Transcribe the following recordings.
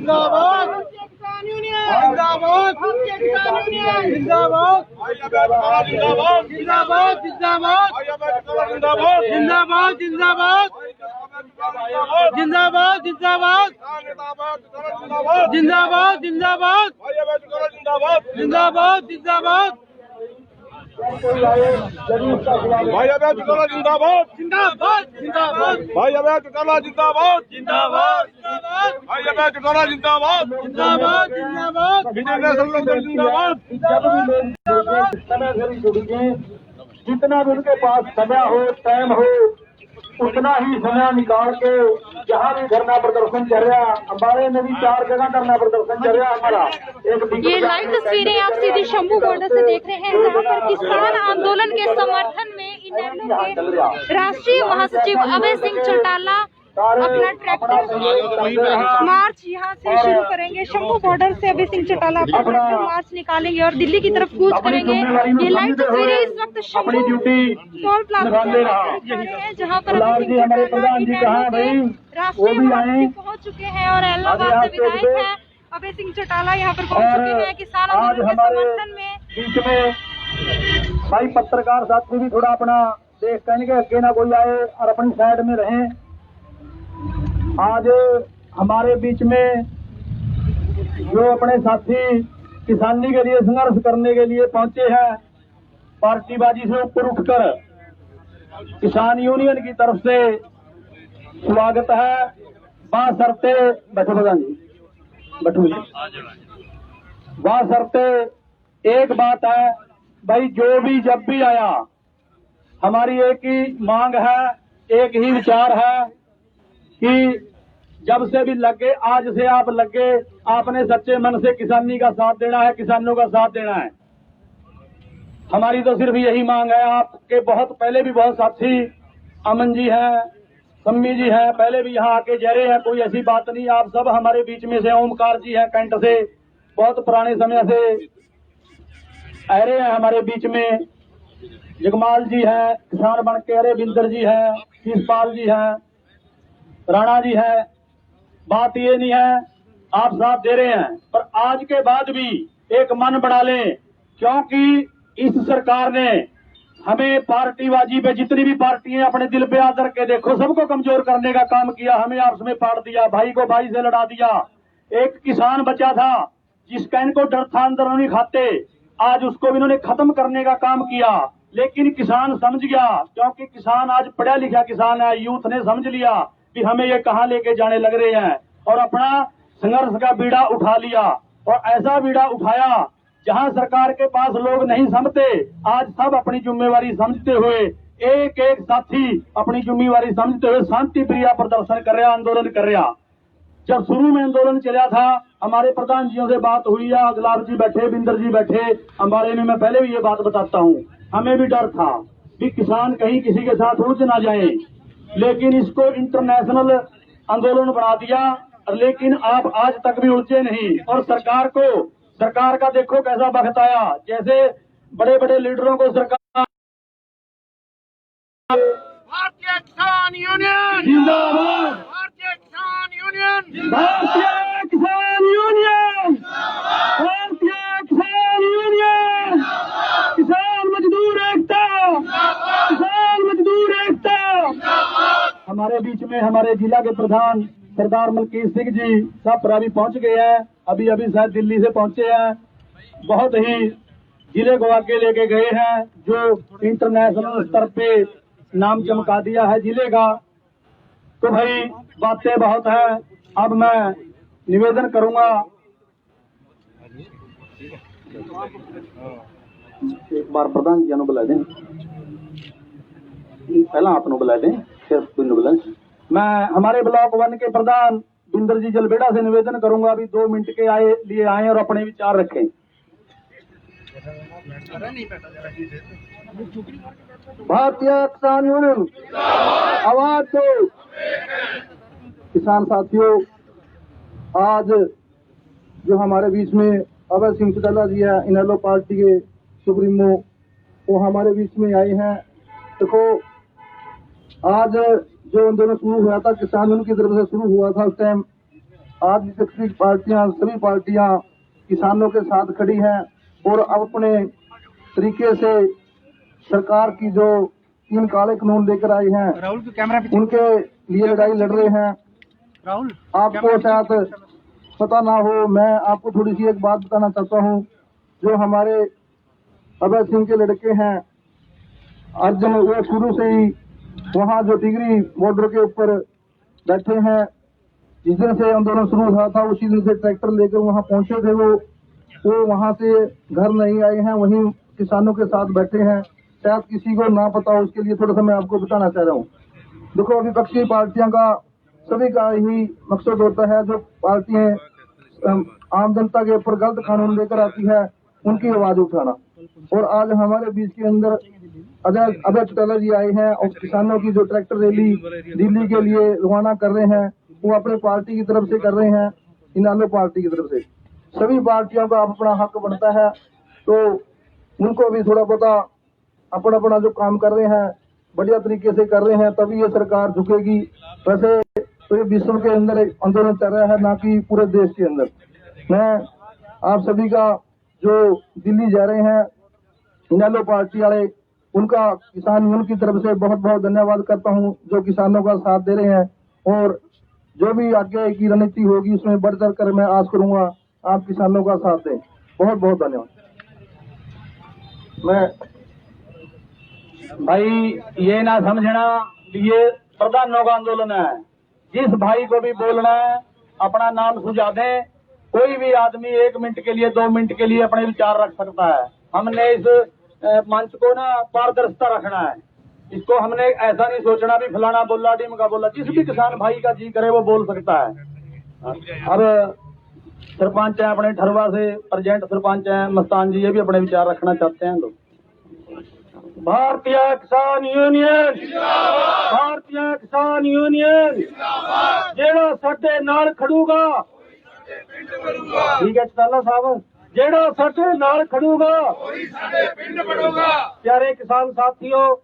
जिंदाबाद किसान यूनियन जिंदाबाद किसान यूनियन जिंदाबाद जिंदाबाद जिंदाबाद जिंदाबाद जिंदाबाद जिंदाबाद जिंदाबाद जिंदाबाद जिंदाबाद जिंदाबाद जिंदाबाद जिंदाबाद भाई अबे चुकाला जिंदाबाद जिंदाबाद जिंदाबाद भाई अबे चुकाला जिंदाबाद जिंदाबाद भाई अबे चुकाला जिंदाबाद जिंदाबाद जिंदाबाद विजय नेशनल कांग्रेस जिंदाबाद समय से जुड़िए, जितना भी उनके पास समय हो, टाइम हो, उतना ही समय निकाल के जहाँ भी धरना प्रदर्शन चल रहा, हमारे में भी 4 जगह धरना प्रदर्शन चल रहा हमारा। ये लाइव तस्वीरें आप सीधी शंभू बॉर्डर से देख रहे हैं, जहाँ पर किसान आंदोलन के समर्थन में इनेलो के राष्ट्रीय महासचिव अभय सिंह चौटाला अपना ट्रैक्टर मार्च यहाँ से शुरू करेंगे। शंभू बॉर्डर से अभय सिंह चौटाला अपना ट्रैक्टर मार्च निकालेंगे और दिल्ली की तरफ कूच करेंगे। ये लाइव तस्वीरें इस वक्त शंभू टोल प्लाजा से हैं, जहाँ पर अभय सिंह चौटाला राष्ट्रीय महासचिव पहुँच चुके हैं और इलाहाबाद से विधायक हैं अभय सिंह चौटाला यहाँ पर पहुँच चुके हैं किसान आंदोलन के समर्थन में। बीच में भाई पत्रकार साथी भी थोड़ा अपना देख कहेंगे अगे ना कोई आए और अपनी साइड में रहें। आज हमारे बीच में जो अपने साथी किसानी के लिए संघर्ष करने के लिए पहुंचे हैं, पार्टीबाजी से ऊपर उठकर किसान यूनियन की तरफ से स्वागत है। बाशर्ते बैठो प्रधान जी, बैठो जी। बाशर्ते एक बात है भाई, जो भी जब भी आया हमारी एक ही मांग है, एक ही विचार है कि जब से भी लगे, आज से आप लगे, आपने सच्चे मन से किसानी का साथ देना है, किसानों का साथ देना है। हमारी तो सिर्फ यही मांग है। आपके बहुत पहले भी बहुत साथी अमन जी हैं, सम्मी जी हैं, पहले भी यहाँ आके जहरे हैं, कोई ऐसी बात नहीं। आप सब हमारे बीच में से, ओमकार जी हैं कैंट से, बहुत पुराने समय से अहरे हैं हमारे बीच में। जगमाल जी हैं, किसान बन के अरे, बिंदर जी हैं, शीशपाल जी हैं, राणा जी है। बात ये नहीं है आप साथ दे रहे हैं, पर आज के बाद भी एक मन बना लें, क्योंकि इस सरकार ने हमें पार्टीबाजी पे, जितनी भी पार्टियां अपने दिल पे आदर के देखो, सबको कमजोर करने का काम किया। हमें आपस में पाड़ दिया, भाई को भाई से लड़ा दिया। एक किसान बचा था जिसका इनको डर था, अंदरूनी खाते, आज उसको भी इन्होंने खत्म करने का काम किया। लेकिन किसान समझ गया, क्योंकि किसान आज पढ़ा लिखा किसान है, यूथ ने समझ लिया कि हमें ये कहां लेके जाने लग रहे हैं, और अपना संघर्ष का बीड़ा उठा लिया। और ऐसा बीड़ा उठाया जहां सरकार के पास लोग नहीं समझते, आज सब अपनी जिम्मेवारी समझते हुए, एक एक साथी अपनी जिम्मेवारी समझते हुए शांति प्रिय प्रदर्शन कर रहा, आंदोलन कर रहा। जब शुरू में आंदोलन चला था, हमारे प्रधान जियों से बात हुई है, गुलाब जी बैठे, बिंदर जी बैठे, हमारे में मैं पहले भी ये बात बताता हूँ, हमें भी डर था कि किसान कहीं किसी के साथ उलझ ना जाए, लेकिन इसको इंटरनेशनल आंदोलन बना दिया। लेकिन आप आज तक भी उलझे नहीं, और सरकार का देखो कैसा वक्त आया, जैसे बड़े बड़े लीडरों को सरकार। भारतीय किसान यूनियन जिंदाबाद, भारतीय किसान यूनियन भारतीय किसान यूनियन, भारतीय किसान यूनियन, किसान मजदूर एकता, किसान मजदूर एकता। हमारे बीच में हमारे जिला के प्रधान सरदार मलकीत सिंह जी साहब अभी पहुंच गए हैं, अभी शायद दिल्ली से पहुंचे हैं। बहुत ही जिले को आगे लेके गए हैं, जो इंटरनेशनल स्तर पे नाम चमका दिया है जिले का। तो भाई बातें बहुत है, अब मैं निवेदन करूंगा, एक बार प्रधान जी बुला दें, पहला आपको बुला दें, फिर बुला। मैं हमारे ब्लॉक 1 के प्रधान बिंदर जी जलबेड़ा से निवेदन करूंगा, अभी 2 मिनट के लिए आए और अपने विचार रखें। भारतीय किसान यूनियन आवाज दो। किसान साथियों, आज जो हमारे बीच में अभय सिंह चौटाला जी है, इनेलो पार्टी के सुप्रीमो, वो हमारे बीच में आए हैं। देखो, आज जो आंदोलन शुरू हुआ था, किसान यूनियन की तरफ से शुरू हुआ था, उस टाइम आज विपक्षी पार्टियां, सभी पार्टियां किसानों के साथ खड़ी हैं और अब अपने तरीके से सरकार की जो 3 काले कानून लेकर आई हैं उनके लिए लड़ाई लड़ रहे हैं। आपको शायद पता ना हो, मैं आपको थोड़ी सी एक बात बताना चाहता हूँ। जो हमारे अभय सिंह के लड़के हैं अर्जुन, वो शुरू से ही वहाँ जो टिगरी बॉर्डर के ऊपर बैठे हैं, जिस दिन से आंदोलन शुरू हुआ था उसी दिन से ट्रैक्टर लेकर वहाँ पहुंचे थे। वो वहाँ से घर नहीं आए हैं, वहीं किसानों के साथ बैठे हैं। शायद किसी को ना पता हो, उसके लिए थोड़ा सा मैं आपको बताना चाह रहा हूँ। देखो, विपक्षी पार्टियों का सभी का ही मकसद होता है, जो पार्टियां आम जनता के ऊपर गलत कानून लेकर आती है उनकी आवाज उठाना। और आज हमारे बीच के अंदर अभय चौटाला जी आए हैं और किसानों की जो ट्रैक्टर रैली दिल्ली के लिए रवाना कर रहे हैं, वो अपने पार्टी की तरफ से कर रहे हैं, इनालो पार्टी की तरफ से। सभी पार्टियों का अपना हक बनता है, तो उनको भी थोड़ा पता अपना अपना जो काम कर रहे हैं बढ़िया तरीके से कर रहे हैं, तभी ये सरकार झुकेगी। वैसे तो ये विश्व के अंदर एक आंदोलन चल रहा है, ना कि पूरे देश के अंदर। मैं आप सभी का जो दिल्ली जा रहे हैं इनेलो पार्टी वाले, उनका किसान यूनियन की तरफ से बहुत बहुत धन्यवाद करता हूं, जो किसानों का साथ दे रहे हैं। और जो भी आगे की रणनीति होगी उसमें बढ़ चढ़ कर मैं आस करूंगा आप किसानों का साथ दें। बहुत बहुत धन्यवाद। मैं भाई ये ना समझना ये प्रधानों का आंदोलन है। जिस भाई को भी बोलना है अपना नाम सुझा दें। कोई भी आदमी 1 मिनट के लिए 2 मिनट के लिए अपने विचार रख सकता है। हमने इस मंच को ना पारदर्शिता रखना है। इसको हमने ऐसा नहीं सोचना भी फलाना बोला ढिमका बोला। जिस भी किसान भाई का जी करे वो बोल सकता है। अब सरपंच है अपने ठरवा से, प्रेजेंट सरपंच है मस्तान जी, ये भी अपने विचार रखना चाहते हैं। लोग भारतीय किसान यूनियन, भारतीय किसान यूनियन जेड़ा साडे नाल खड़ूगा, ठीक है चौटाला साहब, जेड़ा साडे नाल खड़ूगा वही साडे पिंड बढ़ूगा। प्यारे किसान साथियों,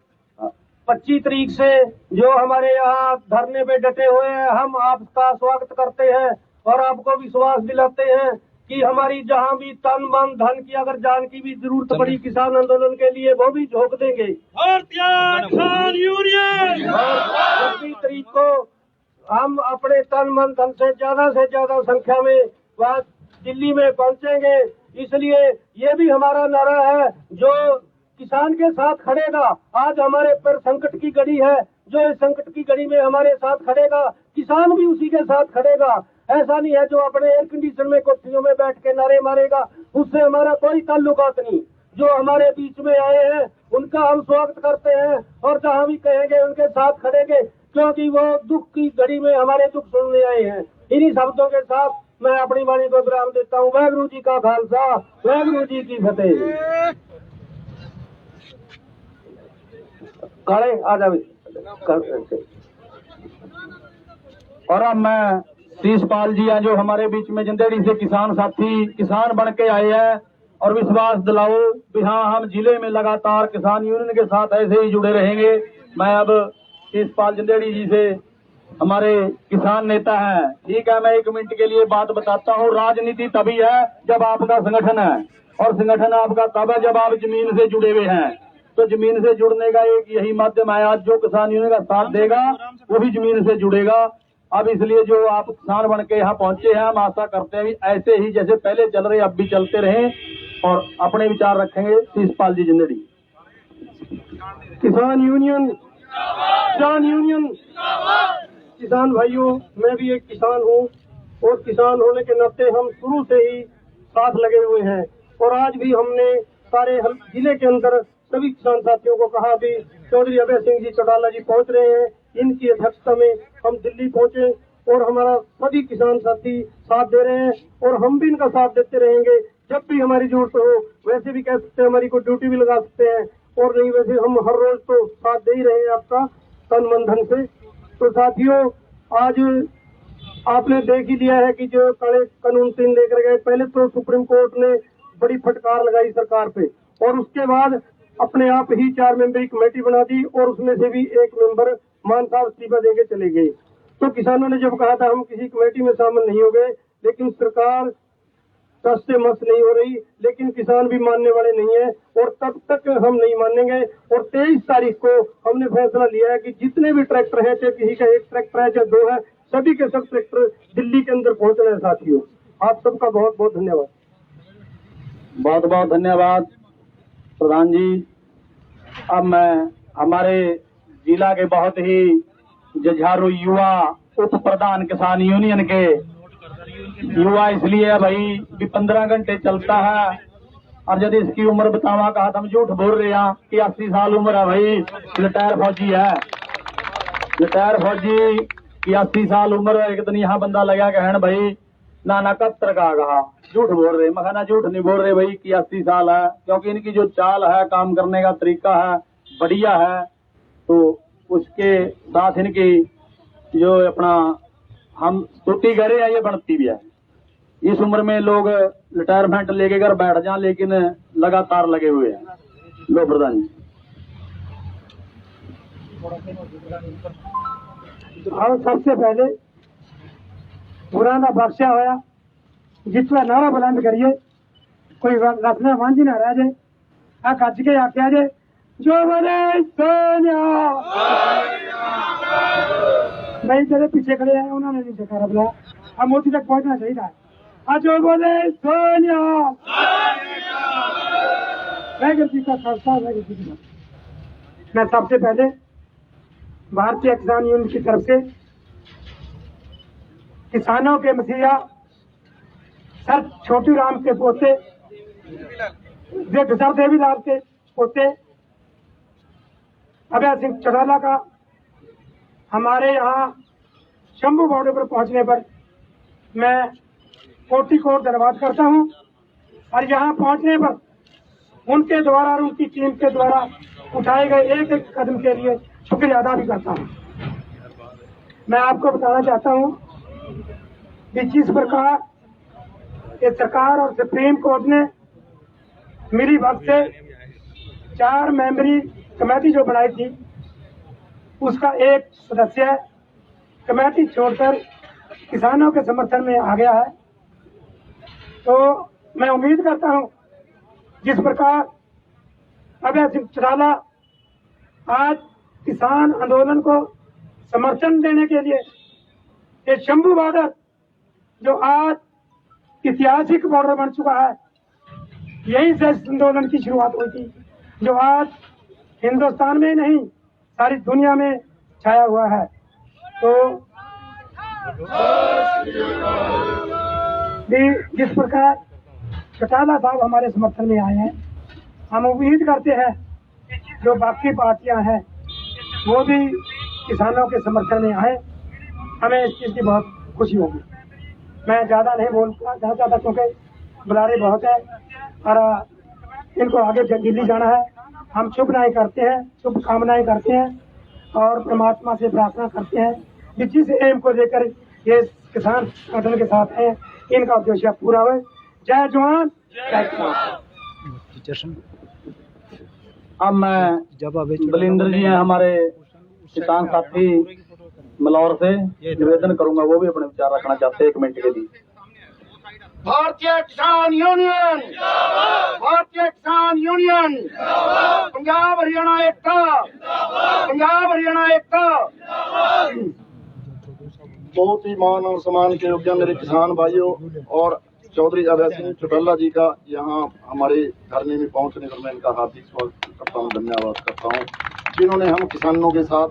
25 तारीख से जो हमारे यहाँ धरने पे डटे हुए हैं, हम आपका स्वागत करते हैं और आपको विश्वास दिलाते हैं कि हमारी जहाँ भी तन मन धन की अगर जान की भी जरूरत पड़ी किसान आंदोलन के लिए वो भी झोंक देंगे। भारतीय किसान यूनियन 25 तारीख को हम अपने तन मन धन से ज्यादा संख्या में वहाँ दिल्ली में पहुंचेंगे। इसलिए ये भी हमारा नारा है, जो किसान के साथ खड़ेगा, आज हमारे पर संकट की घड़ी है, जो इस संकट की घड़ी में हमारे साथ खड़ेगा किसान भी उसी के साथ खड़ेगा। ऐसा नहीं है जो अपने एयर कंडीशन में कोठियों में बैठ के नारे मारेगा, उससे हमारा कोई ताल्लुकात नहीं। जो हमारे बीच में आए हैं उनका हम स्वागत करते हैं और जहाँ भी कहेंगे उनके साथ खड़ेंगे, क्योंकि वो दुख की घड़ी में हमारे दुख सुनने आए हैं। इन्हीं शब्दों के साथ मैं अपनी वाणी को विराम देता हूँ। वाहेगुरु जी का खालसा, वाहेगुरु जी की फतेह। काले आ जावे। और अब मैं शीशपाल जी हैं जो हमारे बीच में जिंदेड़ी से किसान साथी किसान बन के आए हैं और विश्वास दिलाओ कि हाँ हम जिले में लगातार किसान यूनियन के साथ ऐसे ही जुड़े रहेंगे। मैं अब शीशपाल जिंदेड़ी जी से, हमारे किसान नेता हैं, ठीक है, मैं 1 मिनट के लिए बात बताता हूँ। राजनीति तभी है जब आपका संगठन है, और संगठन आपका तब है जब आप जमीन से जुड़े हुए हैं। तो जमीन से जुड़ने का एक यही माध्यम है। आज जो किसान यूनियन का साथ देगा वो भी जमीन से जुड़ेगा। अब इसलिए जो आप किसान बन के यहाँ पहुंचे हैं, हम आशा करते हैं ऐसे ही जैसे पहले चल रहे अब भी चलते रहें और अपने विचार रखेंगे। शीशपाल जी जिंदड़ी। किसान यूनियन, किसान भाइयों, मैं भी एक किसान हूँ और किसान होने के नाते हम शुरू से ही साथ लगे हुए हैं। और आज भी हमने सारे जिले के अंदर सभी किसान साथियों को कहा भी चौधरी अभय सिंह जी चौटाला जी पहुंच रहे हैं, इनकी अध्यक्षता में हम दिल्ली पहुंचे और हमारा सभी किसान साथी साथ दे रहे हैं और हम भी इनका साथ देते रहेंगे। जब भी हमारी जरूरत हो, वैसे भी कह सकते हैं हमारी कोई ड्यूटी भी लगा सकते हैं, और नहीं वैसे हम हर रोज तो साथ दे ही रहे हैं आपका तन मन धन से। तो साथियों, आज आपने देख ही लिया है कि जो काले कानून 3 लेकर गए, पहले तो सुप्रीम कोर्ट ने बड़ी फटकार लगाई सरकार पे और उसके बाद अपने आप ही 4 मेंबरी कमेटी बना दी और उसमें से भी 1 मेंबर मान साहब इस्तीफा देके चले गए। तो किसानों ने जब कहा था हम किसी कमेटी में शामिल नहीं हो गए, लेकिन सरकार टस से मस नहीं हो रही, लेकिन किसान भी मानने वाले नहीं है और तब तक हम नहीं मानेंगे। और 23 तारीख को हमने फैसला लिया है कि जितने भी ट्रैक्टर हैं, चाहे किसी का एक ट्रैक्टर है चाहे 2 है, सभी के सब ट्रैक्टर दिल्ली के अंदर पहुंचना है। साथियों, आप सबका बहुत बहुत धन्यवाद। बहुत बहुत धन्यवाद प्रधान जी। अब मैं हमारे जिला के बहुत ही जुझारू युवा उप प्रधान किसान यूनियन के युवा इसलिए है भाई कि 15 घंटे चलता है, और यदि इसकी उम्र बतावा कहा तो हम झूठ बोल रहे हैं कि 80 साल उम्र है भाई। रिटायर फौजी है, रिटायर फौजी की 80 साल उम्र है। एक दिन यहाँ बंदा लगा कहन भाई नाना कब तक कहा, झूठ बोल रहे। मैं कहना झूठ नहीं बोल रहे भाई कि 80 साल है, क्योंकि इनकी जो चाल है, काम करने का तरीका है, बढ़िया है। तो उसके साथ इनकी जो अपना हम स्तुति करे हैं, ये बनती भी है। इस उम्र में लोग रिटायरमेंट लेके घर बैठ जाएं, लेकिन लगातार लगे हुए हैं। लो प्रधान जी। और सबसे पहले पुराना बादशाह होया, जितना नारा बुलंद करिए, कोई रसना मांझी ना रह जाए। आ गज के आख्या जे जो बोले सोनिया। नहीं तेरे पीछे खड़े हैं, उन्होंने नहीं देखा रबला, अब मोदी तक पहुंचना चाहिए। आज जो बोले सोनिया, जी का खालसा। मैं सबसे पहले भारतीय किसान यूनियन की तरफ से किसानों के मसीहा सर छोटू राम के पोते सर देवीलाल के पोते अभय सिंह चौटाला का हमारे यहाँ शंभू बॉर्डर पर पहुंचने पर मैं कोटि कोट धन्यवाद करता हूं। और यहाँ पहुंचने पर उनके द्वारा और उनकी टीम के द्वारा उठाए गए एक एक कदम के लिए शुक्रिया अदा भी करता हूं। मैं आपको बताना चाहता हूं कि जिस प्रकार ये सरकार और सुप्रीम कोर्ट ने मेरी वक्त से 4 मेंबरी कमेटी जो बनाई थी, उसका एक सदस्य कमेटी छोड़कर किसानों के समर्थन में आ गया है। तो मैं उम्मीद करता हूं जिस प्रकार अभय सिंह चौटाला आज किसान आंदोलन को समर्थन देने के लिए ये शंभू बॉर्डर जो आज ऐतिहासिक बॉर्डर बन चुका है, यहीं से इस आंदोलन की शुरुआत हुई थी, जो आज हिंदुस्तान में नहीं सारी दुनिया में छाया हुआ है। तो जिस प्रकार चौटाला साहब हमारे समर्थन में आए हैं, हम उम्मीद करते हैं जो बाकी पार्टियां हैं वो भी किसानों के समर्थन में आए। हमें इस चीज़ की बहुत खुशी होगी। मैं ज़्यादा नहीं बोलता ज़्यादा, क्योंकि बुलारे बहुत है और इनको आगे दिल्ली जाना है। हम शुभनाएं करते हैं, शुभकामनाएं करते हैं और परमात्मा से प्रार्थना करते हैं कि जिस एम को लेकर ये किसान संगठन के साथ हैं, इनका उद्देश्य पूरा हो। जय जवान जय किसान। अब मैं बलिंदर जी हैं हमारे किसान साथी मलौर से, निवेदन करूंगा वो भी अपने विचार रखना चाहते हैं 1 मिनट के लिए। भारतीय किसान यूनियन, भारतीय किसान यूनियन, पंजाब हरियाणा एकता, पंजाब हरियाणा एकता। बहुत ही मान और सम्मान के योग्य मेरे किसान भाइयों और चौधरी अभय सिंह चौटाला जी का यहाँ हमारे धरने में पहुँचने पर मैं इनका हार्दिक स्वागत करता हूँ, धन्यवाद करता हूँ, जिन्होंने हम किसानों के साथ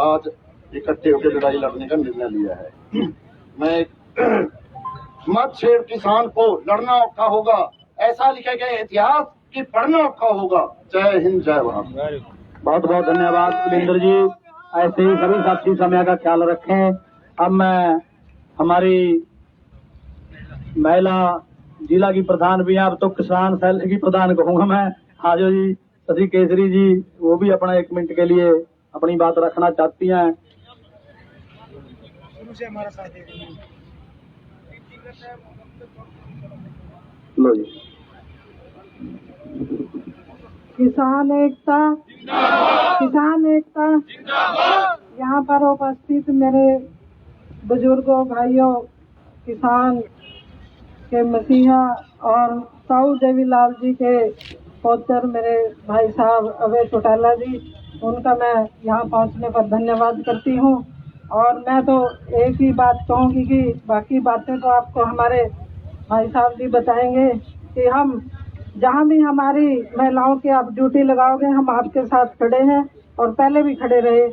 आज इकट्ठे होकर लड़ाई लड़ने का निर्णय लिया है। मैं मत छेड़ किसान को लड़ना औखा होगा, ऐसा लिखे गए इतिहास कि पढ़ना औखा होगा। जय हिंद जय भारत। बहुत बहुत धन्यवाद बलिंदर जी। ऐसे ही सभी साथी समय का ख्याल रखें। अब मैं हमारी महिला जिला की प्रधान भी हैं, अब तो किसान सेल की प्रधान कहूंगा मैं, हाजो जी शशि केसरी जी, वो भी अपना 1 मिनट के लिए अपनी बात रखना चाहती हैं। लो जी। किसान एकता, किसान एकता। यहाँ पर उपस्थित मेरे बुजुर्गों, भाइयों, किसान के मसीहा और साहू देवीलाल जी के पौत्र मेरे भाई साहब अभय चौटाला जी, उनका मैं यहाँ पहुँचने पर धन्यवाद करती हूँ। और मैं तो एक ही बात कहूँगी कि बाकी बातें तो आपको हमारे भाई साहब जी बताएंगे कि हम जहाँ भी हमारी महिलाओं की आप ड्यूटी लगाओगे, हम आपके साथ खड़े हैं और पहले भी खड़े रहे।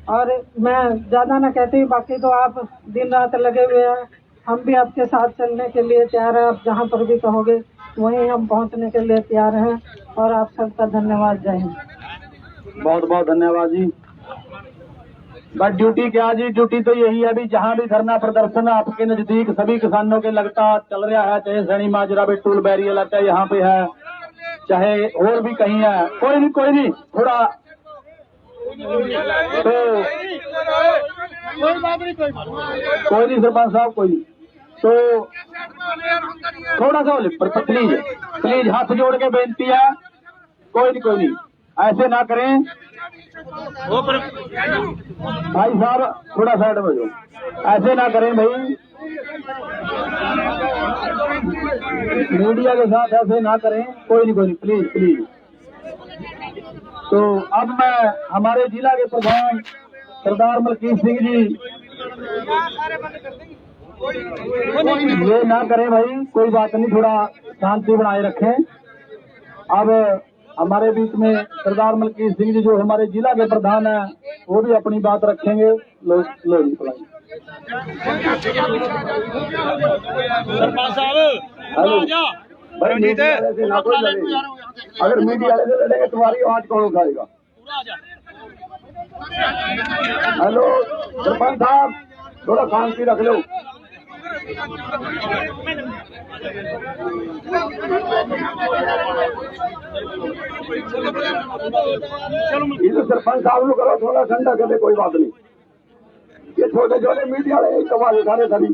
और मैं ज़्यादा ना कहती, बाकी तो आप दिन रात लगे हुए हैं, हम भी आपके साथ चलने के लिए तैयार हैं। आप जहाँ पर भी कहोगे वहीं हम पहुँचने के लिए तैयार हैं। और आप सबका धन्यवाद। जय हिंद। बहुत बहुत धन्यवाद जी। बस ड्यूटी क्या जी, ड्यूटी तो यही है भी जहाँ भी धरना प्रदर्शन आपके नजदीक सभी किसानों के लगता चल रहा है, चाहे सैनी माजरा बेटूल बैरियल चाहे यहाँ पे है, चाहे और भी कहीं है, कोई नहीं थोड़ा तो कोई नहीं सरपंच साहब, कोई नहीं तो थोड़ा सा प्लीज हाथ जोड़ के बेनती है, कोई नहीं ऐसे ना करें भाई साहब, थोड़ा साइड में जाओ, ऐसे ना करें भाई, मीडिया के साथ ऐसे ना करें, कोई नहीं प्लीज। तो अब मैं हमारे जिला के प्रधान सरदार मलकीत सिंह जी, ये ना करें भाई, कोई बात नहीं, थोड़ा शांति बनाए रखें। अब हमारे बीच में सरदार मलकीत सिंह जी जो हमारे जिला के प्रधान हैं, वो भी अपनी बात रखेंगे। लो सरपंच साहब, हेलो भाई, मीडिया से ना कोई लड़े, अगर मीडिया वाले से लड़ेंगे तुम्हारी आवाज कौन उठाएगा? हेलो सरपंच साहब, थोड़ा शांति रख लो। ये तो सरपंच साहब लोग करो, थोड़ा ठंडा कर दे, कोई बात नहीं। ये छोटे छोटे मीडिया वाले एक आवाज उठाने सभी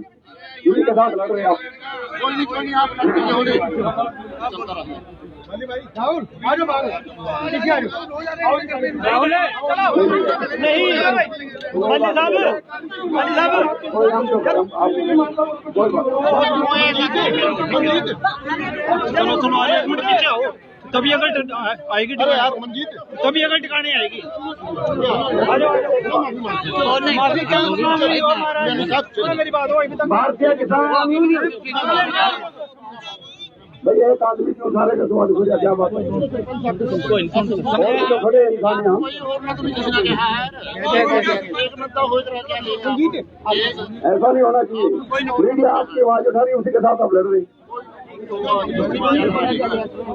इन्हीं के साथ लड़ रहे हैं आप। तभी अगर आएगी तभी अगर टिकाने आएगी। भारतीय किसान भाई, एक आदमी क्यों उठा का समाज हो जाए, क्या बात है? तो खड़े इंसान हम, ऐसा नहीं होना चाहिए। मीडिया आपकी आवाज उठा रही है, उसी के साथ आप लड़ रही।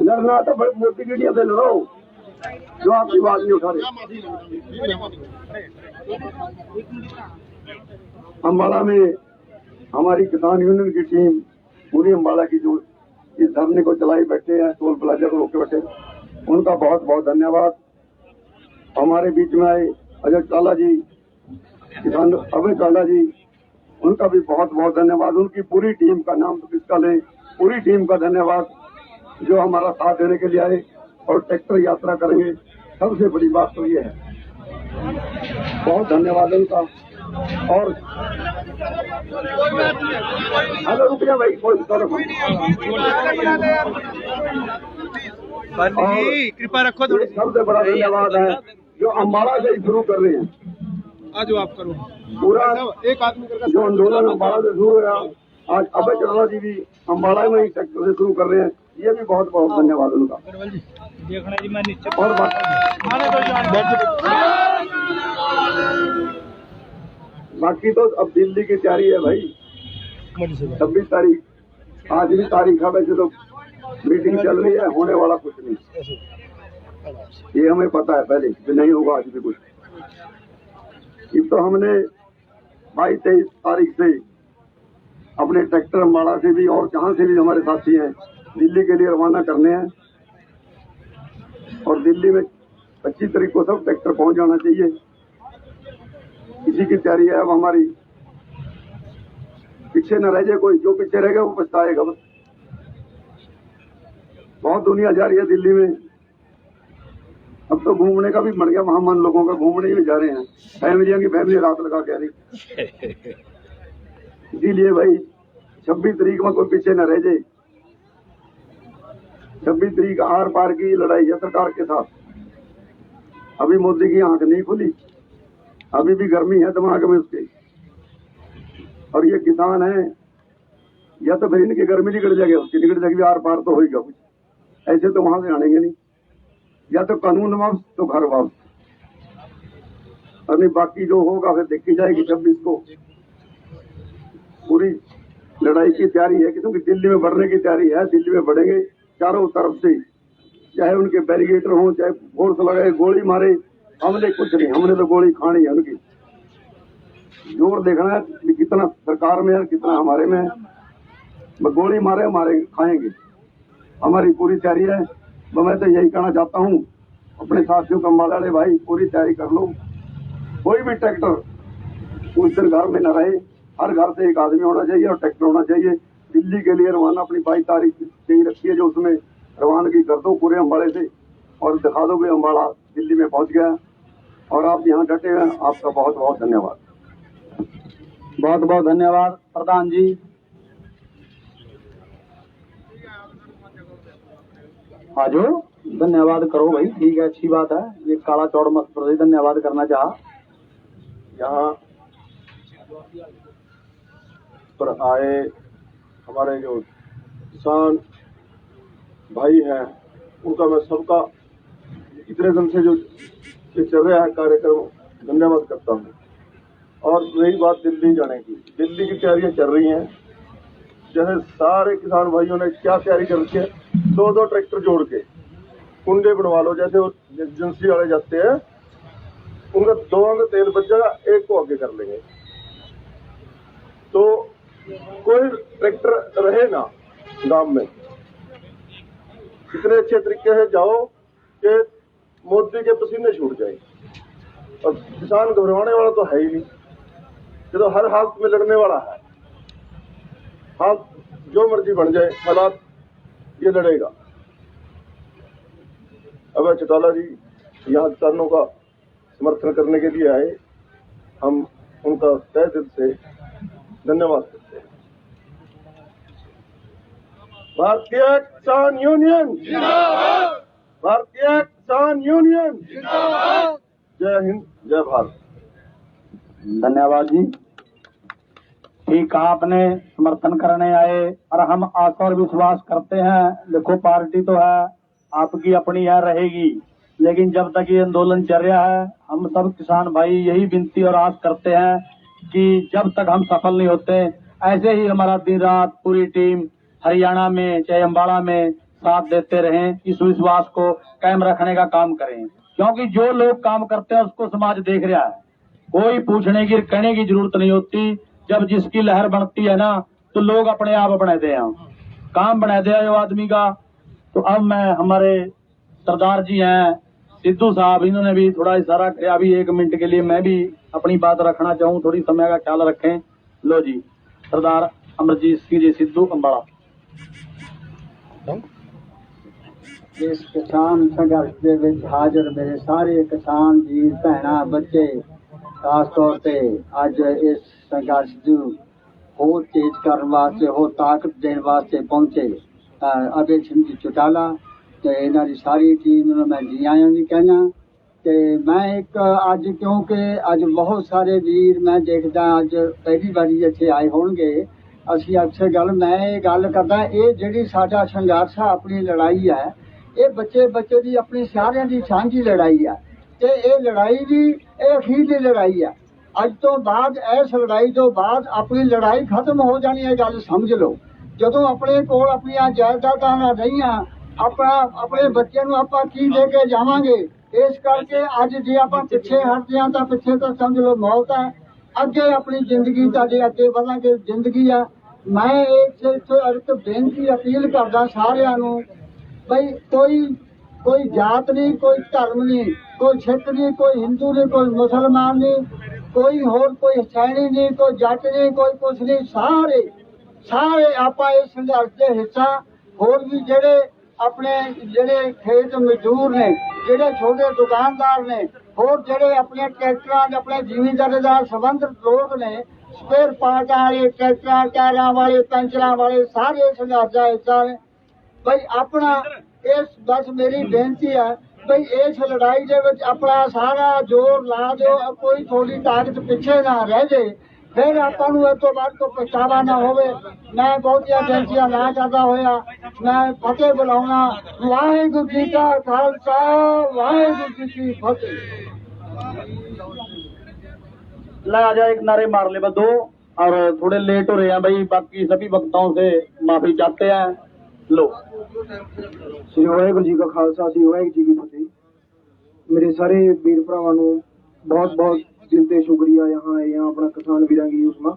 लड़ना तो बड़ी मोटी मीडिया से लड़ो जो आपकी आवाज नहीं उठा रही। अम्बाला में हमारी किसान यूनियन की टीम पूरी अम्बाला की जो इस धरने को चलाई बैठे हैं, टोल प्लाजा को रोके बैठे, उनका बहुत बहुत धन्यवाद। हमारे बीच में आए अजय चौटाला जी, किसान अभय चौटाला जी, उनका भी बहुत बहुत धन्यवाद। उनकी पूरी टीम का नाम तो किसका लें, पूरी टीम का धन्यवाद जो हमारा साथ देने के लिए आए और ट्रैक्टर यात्रा करेंगे। सबसे बड़ी बात तो ये है, बहुत धन्यवाद उनका। और हेलो रुपया भाई, कोई कृपा रखो। सबसे बड़ा धन्यवाद है जो अम्बाला से ही शुरू कर रहे हैं। आज आप करो पूरा एक आदमी जो आंदोलन अम्बाला से शुरू हुआ, आज अभय चौटाला जी भी अम्बाला में ही सेक्टर से शुरू कर रहे हैं। ये भी बहुत बहुत धन्यवाद उनका। और बाकी तो अब दिल्ली की तैयारी है भाई, 26 तारीख, आज भी तारीख है, वैसे तो मीटिंग चल रही है, होने वाला कुछ नहीं, ये हमें पता है पहले कि नहीं होगा आज भी कुछ। अब तो हमने 22-23 तारीख से अपने ट्रैक्टर अम्बाला से भी और जहाँ से भी हमारे साथी हैं दिल्ली के लिए रवाना करने हैं, और दिल्ली में 25 तारीख को सब ट्रैक्टर पहुंच जाना चाहिए। इसी की तैयारी है अब हमारी, पीछे न रह जाए कोई, जो पीछे रहेगा वो पछताएगा। बस बहुत दुनिया जा रही है दिल्ली में, अब तो घूमने का भी मर गया, वहां मन लोगों का घूमने भी जा रहे हैं, फैमिलियों की फैमिली रात लगा के आ रही। इसीलिए भाई 26 तारीख में कोई पीछे न रह जाए। 26 तारीख आर पार की लड़ाई है सरकार के साथ। अभी मोदी की आंख नहीं खुली, अभी भी गर्मी है दिमाग में उसके। और ये किसान है, या तो फिर इनकी गर्मी निकल जाएगी, उसकी निकल जाएगी, आर पार तो होगा कुछ। ऐसे तो वहां से आनेंगे नहीं, या तो कानून वापस तो घर वापस। और नहीं बाकी जो होगा फिर देखी जाएगी। 26 को पूरी लड़ाई की तैयारी है, क्योंकि दिल्ली में बढ़ने की तैयारी है। दिल्ली में बढ़ेंगे चारों तरफ से, चाहे उनके बैरिकेटर हों, चाहे फोर्स लगाए, गोली मारे, हमने कुछ नहीं, हमने तो गोली खानी है उनकी। जोर देखना है कि कितना सरकार में है, कितना हमारे में है। गोली मारे हमारे खाएंगे, हमारी पूरी तैयारी है। मैं तो यही कहना चाहता हूँ अपने साथियों को, अम्बाला वाले भाई पूरी तैयारी कर लो। कोई भी ट्रैक्टर उस दिन घर में न रहे, हर घर से एक आदमी होना चाहिए और ट्रैक्टर होना चाहिए। दिल्ली के लिए रवाना अपनी 22 तारीख से ही रखी है, जो उसमें रवानगी कर दो पूरे अम्बाड़े से और दिखा दो कि अम्बाड़ा दिल्ली में पहुंच गया। और आप यहाँ डटे हैं, आपका बहुत बहुत धन्यवाद। बहुत बहुत धन्यवाद प्रधान जी। आजो धन्यवाद करो भाई, ठीक है, अच्छी बात है। ये काला चौड़ मत पर धन्यवाद करना चाह। यहाँ पर आए हमारे जो किसान भाई हैं, उनका मैं सबका इतने दिन से जो ये चल रहा है कार्यक्रम, धन्यवाद करता हूँ। और रही बात दिल्ली जाने की, दिल्ली की तैयारियां चल रही हैं। जैसे सारे किसान भाइयों ने क्या तैयारी कर रखी है, 2-2 ट्रैक्टर जोड़ के कुंडे बनवा लो। जैसे वो एजेंसी वाले जाते हैं, उनका 2 अंग तेल बच जाएगा, 1 को आगे कर लेंगे। तो कोई ट्रैक्टर रहे ना गांव में, इतने अच्छे तरीके से जाओ कि मोदी के पसीने छूट जाए। और किसान घबराने वाला तो है ही नहीं, ये तो हर हालत में लड़ने वाला है। हाथ जो मर्जी बन जाए हालात, ये लड़ेगा। अब चौटाला जी यहाँ किसानों का समर्थन करने के लिए आए, हम उनका तहे दिल से धन्यवाद करते हैं। भारतीय किसान यूनियन जिंदाबाद, भारतीय किसान यूनियन जिंदाबाद। जय हिंद, जय भारत। धन्यवाद जी। ठीक कहा आपने, समर्थन करने आए और हम आशा और विश्वास करते हैं। देखो पार्टी तो है आपकी, अपनी है, रहेगी, लेकिन जब तक ये आंदोलन चल रहा है, हम सब किसान भाई यही विनती और आस करते हैं कि जब तक हम सफल नहीं होते, ऐसे ही हमारा दिन रात पूरी टीम हरियाणा में चाहे अम्बाड़ा में साथ देते रहें। इस विश्वास को कायम रखने का काम करें, क्योंकि जो लोग काम करते हैं उसको समाज देख रहा है। कोई पूछने की कहने की जरूरत नहीं होती। जब जिसकी लहर बनती है ना, तो लोग अपने आप बना दे काम बना दे जो आदमी का। तो अब मैं, हमारे सरदार जी हैं सिद्धू साहब, इन्होंने भी थोड़ा इशारा किया। अभी 1 मिनट के लिए मैं भी अपनी बात रखना चाहूँ, थोड़ी समय का ख्याल रखें। लो जी, सरदार अमरजीत सिंह जी सिद्धू, अम्बाड़ा। इस किसान संघर्ष के विच हाजिर मेरे सारे किसान वीर भैणा बच्चे, खास तौर पे अज इस संघर्ष को होर तेज करने वास्ते, होर ताकत देने वास्ते पहुंचे अभय सिंह जी चौटाला ते इन्हां दी सारी टीम नूं मैं जी आयां भी कहना। ते मैं एक अज, क्योंकि अज बहुत सारे वीर मैं देखदा अज पहली बारी इत्थे आए होणगे, असीं अक्सर मैं गल करदा, ये जिहड़ी साडा संघर्ष है, अपनी लड़ाई है, ये बच्चे बच्चे दी अपनी सारियां दी सांझी लड़ाई है। ते ये लड़ाई भी ये अखीरली लड़ाई है। अज तो बाद, इस लड़ाई तो बाद अपनी लड़ाई खत्म हो जानी है, गल समझ लो। जदों अपने कोल अपनियां जायदादां ना रहियां, अपना अपने बच्चे नूं आपां की दे के जावांगे। इस करके अज जे आपां पिछे हटदे हां तां पिछे तो समझ लो मौत है। अगे अपनी जिंदगी तुहाडे अगे वधांगे, जिंदगी है। मैं एक बेनती अपील करदा सारियां नूं, भाई कोई जात नहीं, कोई धर्म नहीं, कोई सिख नहीं, कोई हिंदू नहीं, कोई मुसलमान नहीं, कोई होर कोई सैनी नहीं, कोई जट नहीं, कोई कुछ नहीं। सारे आपा इस संघर्ष के हिस्सा। होर भी जेड़े अपने जेड़े खेत मजदूर ने, जेड़े छोटे दुकानदार ने, होर जेड़े अपने ट्रैक्टर अपने जिमींदारी नाल संबंधित लोग ने, स्पेयर पार्ट वाले ट्रैक्टर टायरां वाले पंचरां वाले सारे संघर्ष का हिस्सा ने भाई अपना इस बस मेरी बेनती है भाई इस लड़ाई दे विच अपना सारा जोर ला दो कोई थोड़ी ताकत पीछे ना रह जाए फिर आपां नूं इस तो बाद कोई पछतावा ना होवे। मैं बहुतियां बेनतियां ना करदा होया मैं फतेह बुलाउणा वाहिगुरू जी का खालसा वाहिगुरू जी की फतेह। ला जा एक नारे मार ले बदो और थोड़े लेट हो रहे हैं भाई बाकी सभी वक्ताओं से माफी चाहते हैं। लो श्री वाहिगुरू जी का खालसा श्री वाहिगुरू जी की फतेह। मेरे सारे वीर भरावां नूं बहुत बहुत दिल ते शुक्रिया यहाँ आए हैं अपना किसान वीरां की उसमें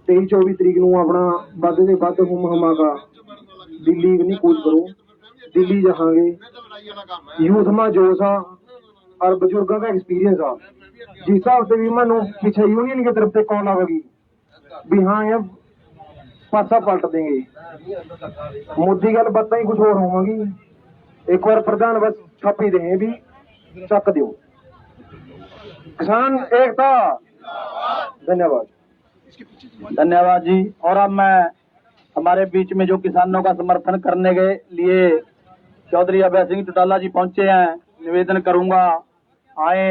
23-24 तरीक नूं अपना ਵੱਧ ਦੇ ਵੱਧ हुम हमाका दिल्ली नहीं कूच करो दिल्ली जाएंगे यूथ में जोश आ और बुजुर्गों का एक्सपीरियंस आ जिस हिसाब से भी मैं पीछे यूनियन की तरफ से कॉल आवेगी भी हाँ ये पासा पलट देंगे मोदी गल बातें ही कुछ और होगी एक बार प्रधान बस छापी दें भी चक दो किसान एकता। धन्यवाद धन्यवाद जी। और अब मैं हमारे बीच में जो किसानों का समर्थन करने के लिए चौधरी अभय सिंह चौटाला जी पहुंचे हैं निवेदन करूंगा आए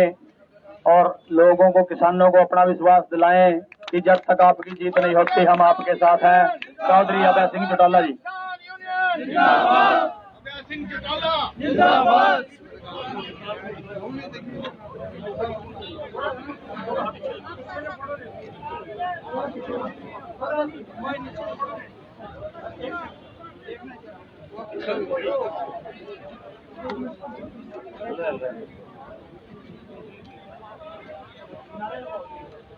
और लोगों को किसानों को अपना विश्वास दिलाएं कि जब तक आपकी जीत नहीं होती हम आपके साथ हैं। चौधरी अभय सिंह चौटाला जी।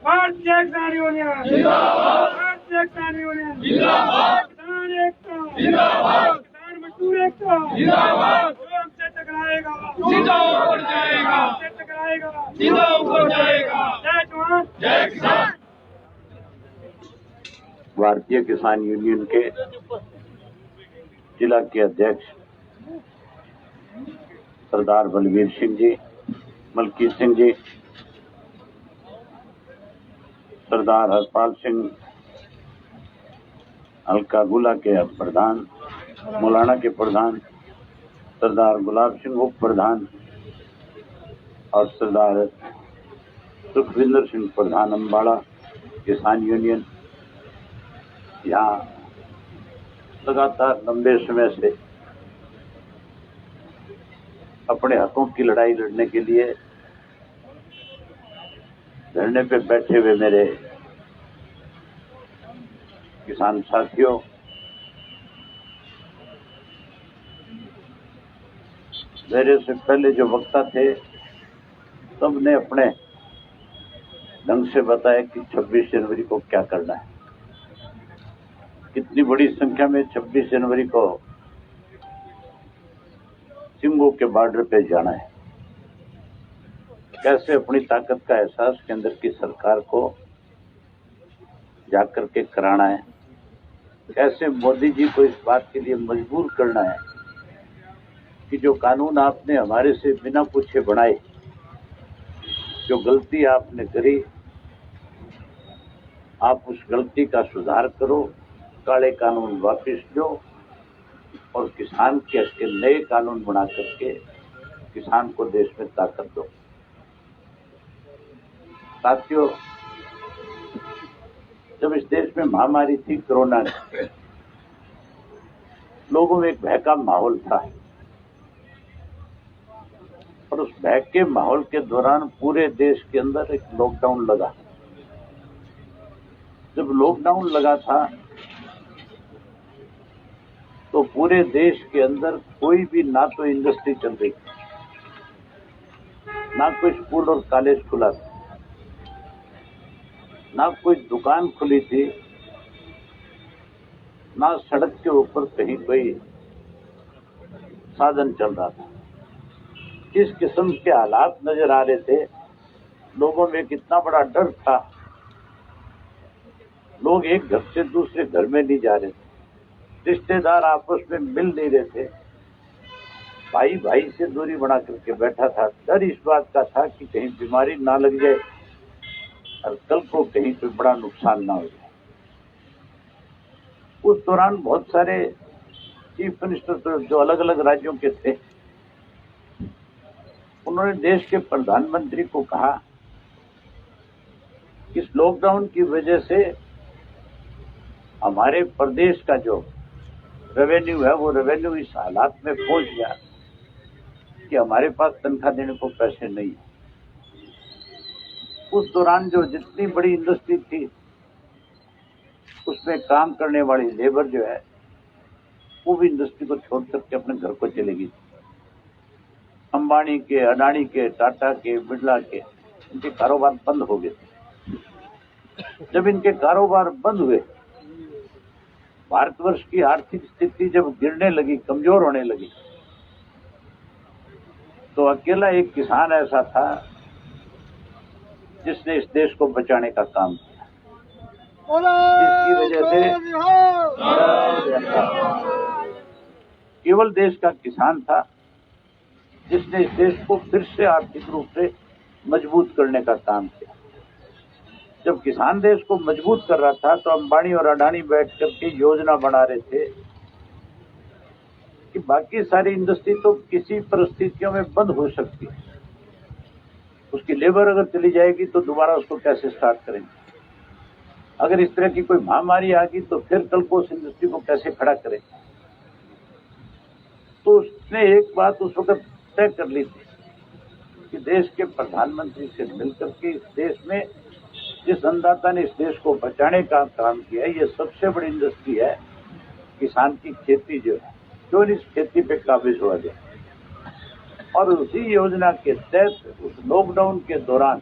भारतीय किसान यूनियन जिंदाबाद, भारतीय किसान यूनियन जिंदाबाद, किसान एकता जिंदाबाद, किसान मजदूर एकता जिंदाबाद। जो हमसे टकराएगा सीधा ऊपर जाएगा, हमसे टकराएगा सीधा ऊपर जाएगा। जय जवान जय किसान। भारतीय किसान यूनियन के जिला के अध्यक्ष सरदार बलवीर सिंह जी, मलकीत सिंह जी, सरदार हरपाल सिंह हल्का गुला के प्रधान, मौलाना के प्रधान, सरदार गुलाब सिंह उप प्रधान और सरदार सुखविंदर सिंह प्रधान अम्बाड़ा किसान यूनियन यहाँ लगातार लंबे समय से अपने हकों की लड़ाई लड़ने के लिए धरने पे बैठे हुए मेरे किसान साथियों, मेरे से पहले जो वक्ता थे सब ने अपने ढंग से बताया कि 26 जनवरी को क्या करना है। कितनी बड़ी संख्या में 26 जनवरी को सिंगो के बॉर्डर पे जाना है, कैसे अपनी ताकत का एहसास केंद्र की सरकार को जाकर के कराना है, कैसे मोदी जी को इस बात के लिए मजबूर करना है कि जो कानून आपने हमारे से बिना पूछे बनाए, जो गलती आपने करी, आप उस गलती का सुधार करो, काले कानून वापस लो और किसान के हक के नए कानून बना करके किसान को देश में ताकत दो। साथियों, जब इस देश में महामारी थी कोरोना की, लोगों में एक भय का माहौल था और उस भय के माहौल के दौरान पूरे देश के अंदर एक लॉकडाउन लगा। जब लॉकडाउन लगा था तो पूरे देश के अंदर कोई भी ना तो इंडस्ट्री चल रही थी, ना कोई स्कूल और कॉलेज खुला था, ना कोई दुकान खुली थी, ना सड़क के ऊपर कहीं कोई साधन चल रहा था। किस किस्म के हालात नजर आ रहे थे, लोगों में कितना बड़ा डर था, लोग एक घर से दूसरे घर में नहीं जा रहे थे, रिश्तेदार आपस में मिल नहीं रहे थे, भाई भाई से दूरी बना करके बैठा था। डर इस बात का था कि कहीं बीमारी ना लग जाए, और कल को कहीं कोई बड़ा नुकसान ना हो जाए। उस दौरान बहुत सारे चीफ मिनिस्टर जो अलग अलग राज्यों के थे, उन्होंने देश के प्रधानमंत्री को कहा कि इस लॉकडाउन की वजह से हमारे प्रदेश का जो रेवेन्यू है वो रेवेन्यू इस हालात में पहुंच गया कि हमारे पास तनख्वाह देने को पैसे नहीं है। उस दौरान जो जितनी बड़ी इंडस्ट्री थी उसमें काम करने वाली लेबर जो है वो भी इंडस्ट्री को छोड़ करके अपने घर को चलेगी। अंबानी के, अडानी के, टाटा के, बिरला के, इनके कारोबार बंद हो गए। जब इनके कारोबार बंद हुए, भारतवर्ष की आर्थिक स्थिति जब गिरने लगी, कमजोर होने लगी, तो अकेला एक किसान ऐसा था जिसने इस देश को बचाने का काम किया। इसकी वजह से केवल देश का किसान था जिसने इस देश को फिर से आर्थिक रूप से मजबूत करने का काम किया। जब किसान देश को मजबूत कर रहा था तो अंबानी और अडानी बैठ करके योजना बना रहे थे कि बाकी सारी इंडस्ट्री तो किसी परिस्थितियों में बंद हो सकती है, उसकी लेबर अगर चली जाएगी तो दोबारा उसको कैसे स्टार्ट करेंगे, अगर इस तरह की कोई महामारी आ गई तो फिर कल को उस इंडस्ट्री को कैसे खड़ा करेंगे। तो उसने एक बात उस वक्त तय कर ली थी कि देश के प्रधानमंत्री से मिलकर के इस देश में जिस अन्नदाता ने इस देश को बचाने का काम किया है, ये सबसे बड़ी इंडस्ट्री है किसान की खेती जो है, क्यों इस खेती पे काबिज हुआ जाए। और उसी योजना के तहत उस लॉकडाउन के दौरान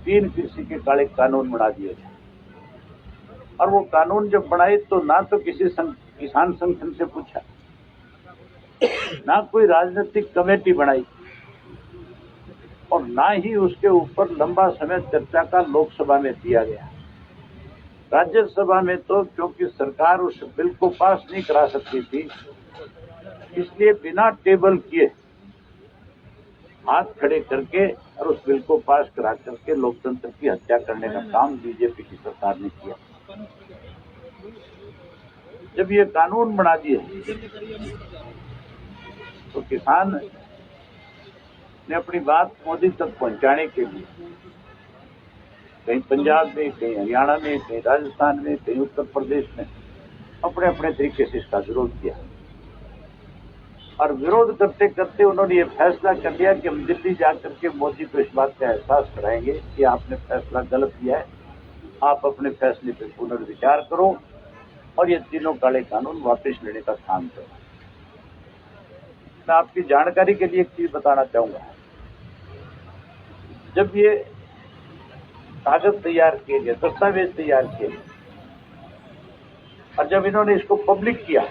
3 कृषि के काले कानून बना दिए थे। और वो कानून जब बनाए तो ना तो किसी किसान संगठन से पूछा, ना कोई राजनीतिक कमेटी बनाई, और ना ही उसके ऊपर लंबा समय चर्चा का लोकसभा में दिया गया। राज्यसभा में तो क्योंकि सरकार उस बिल को पास नहीं करा सकती थी, इसलिए बिना टेबल किए हाथ खड़े करके और उस बिल को पास करा करके लोकतंत्र की हत्या करने का काम बीजेपी की सरकार ने किया। जब ये कानून बना दिए तो किसान ने अपनी बात मोदी तक पहुंचाने के लिए कहीं पंजाब में, कहीं हरियाणा में, कहीं राजस्थान में, कहीं उत्तर प्रदेश में अपने अपने तरीके से इसका विरोध किया। और विरोध करते करते उन्होंने ये फैसला कर लिया कि हम दिल्ली जाकर के मोदी को इस बात का एहसास कराएंगे कि आपने फैसला गलत किया है, आप अपने फैसले पर पुनर्विचार करो और ये तीनों काले कानून वापस लेने का काम करो। मैं आपकी जानकारी के लिए एक चीज बताना चाहूंगा। जब ये कागज तैयार किए गए, दस्तावेज तैयार किए गए, और जब इन्होंने इसको पब्लिक किया,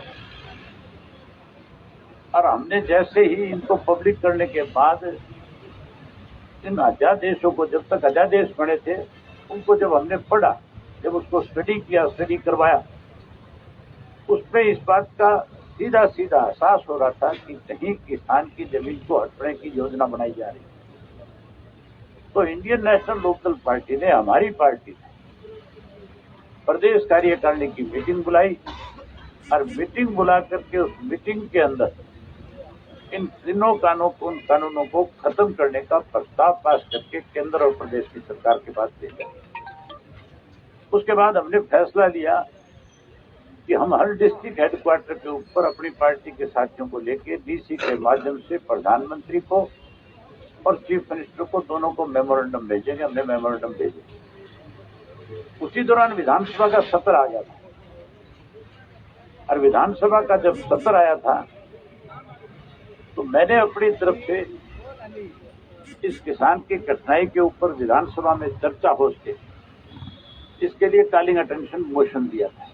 और हमने जैसे ही इनको पब्लिक करने के बाद इन अध्यादेशों को, जब तक अध्यादेश बने थे उनको जब हमने पढ़ा, जब उसको स्टडी किया, स्टडी करवाया, उसमें इस बात का सीधा सीधा एहसास हो रहा था कि कहीं किसान की जमीन को हड़पने की योजना बनाई जा रही है। तो इंडियन नेशनल लोकदल पार्टी ने, हमारी पार्टी ने प्रदेश कार्यकारिणी की मीटिंग बुलाई, और मीटिंग बुला करके उस मीटिंग के अंदर इन तीनों कानूनों को खत्म करने का प्रस्ताव पास करके केंद्र और प्रदेश की सरकार के पास भेजा। उसके बाद हमने फैसला लिया कि हम हर डिस्ट्रिक्ट हेडक्वार्टर के ऊपर अपनी पार्टी के साथियों को लेके डीसी के माध्यम से प्रधानमंत्री को और चीफ मिनिस्टर को, दोनों को मेमोरेंडम भेजेंगे। हमने मेमोरेंडम भेजे। उसी दौरान विधानसभा का सत्र आ गया था, और विधानसभा का जब सत्र आया था तो मैंने अपनी तरफ से इस किसान की कठिनाई के ऊपर विधानसभा में चर्चा हो सके, इसके लिए कॉलिंग अटेंशन मोशन दिया था।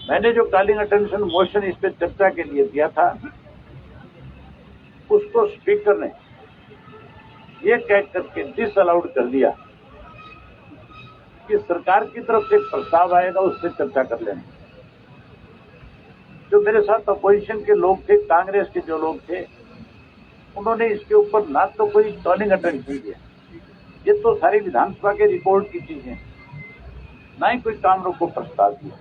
मैंने जो कॉलिंग अटेंशन मोशन इस पे चर्चा के लिए दिया था, उसको स्पीकर ने ये कह करके डिसअलाउड कर दिया कि सरकार की तरफ से एक प्रस्ताव आएगा, उस पर चर्चा कर लेना। जो मेरे साथ अपोजिशन के लोग थे, कांग्रेस के जो लोग थे, उन्होंने इसके ऊपर ना तो कोई कॉलिंग अटेंशन दिया, ये तो सारी विधानसभा के रिकॉर्ड की चीजें, ना ही कोई काम रोको प्रस्ताव दिया।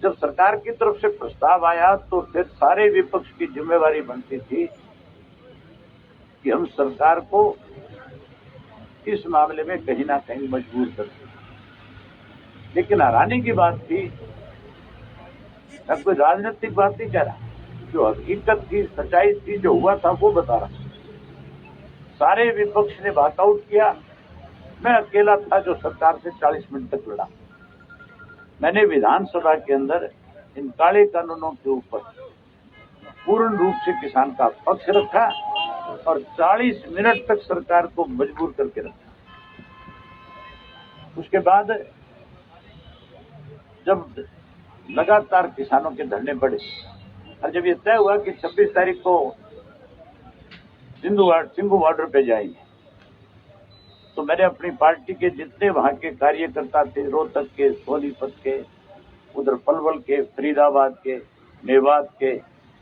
जब सरकार की तरफ से प्रस्ताव आया तो फिर सारे विपक्ष की जिम्मेवारी बनती थी कि हम सरकार को इस मामले में कहीं ना कहीं मजबूर कर दें। लेकिन हैरानी की बात थी, मैं कोई राजनीतिक बात नहीं कह रहा, जो हकीकत थी, सच्चाई थी, जो हुआ था वो बता रहा। सारे विपक्ष ने वॉकआउट किया, मैं अकेला था जो सरकार से 40 मिनट तक लड़ा। मैंने विधानसभा के अंदर इन काले कानूनों के ऊपर पूर्ण रूप से किसान का पक्ष रखा और 40 मिनट तक सरकार को मजबूर करके रखा। उसके बाद जब लगातार किसानों के धरने बढ़े और जब ये तय हुआ कि 26 तारीख को सिंघू बॉर्डर पे जाएंगे, तो मैंने अपनी पार्टी के जितने वहां के कार्यकर्ता थे, रोहतक के, सोनीपत के, उधर पलवल के, फरीदाबाद के, मेवात के,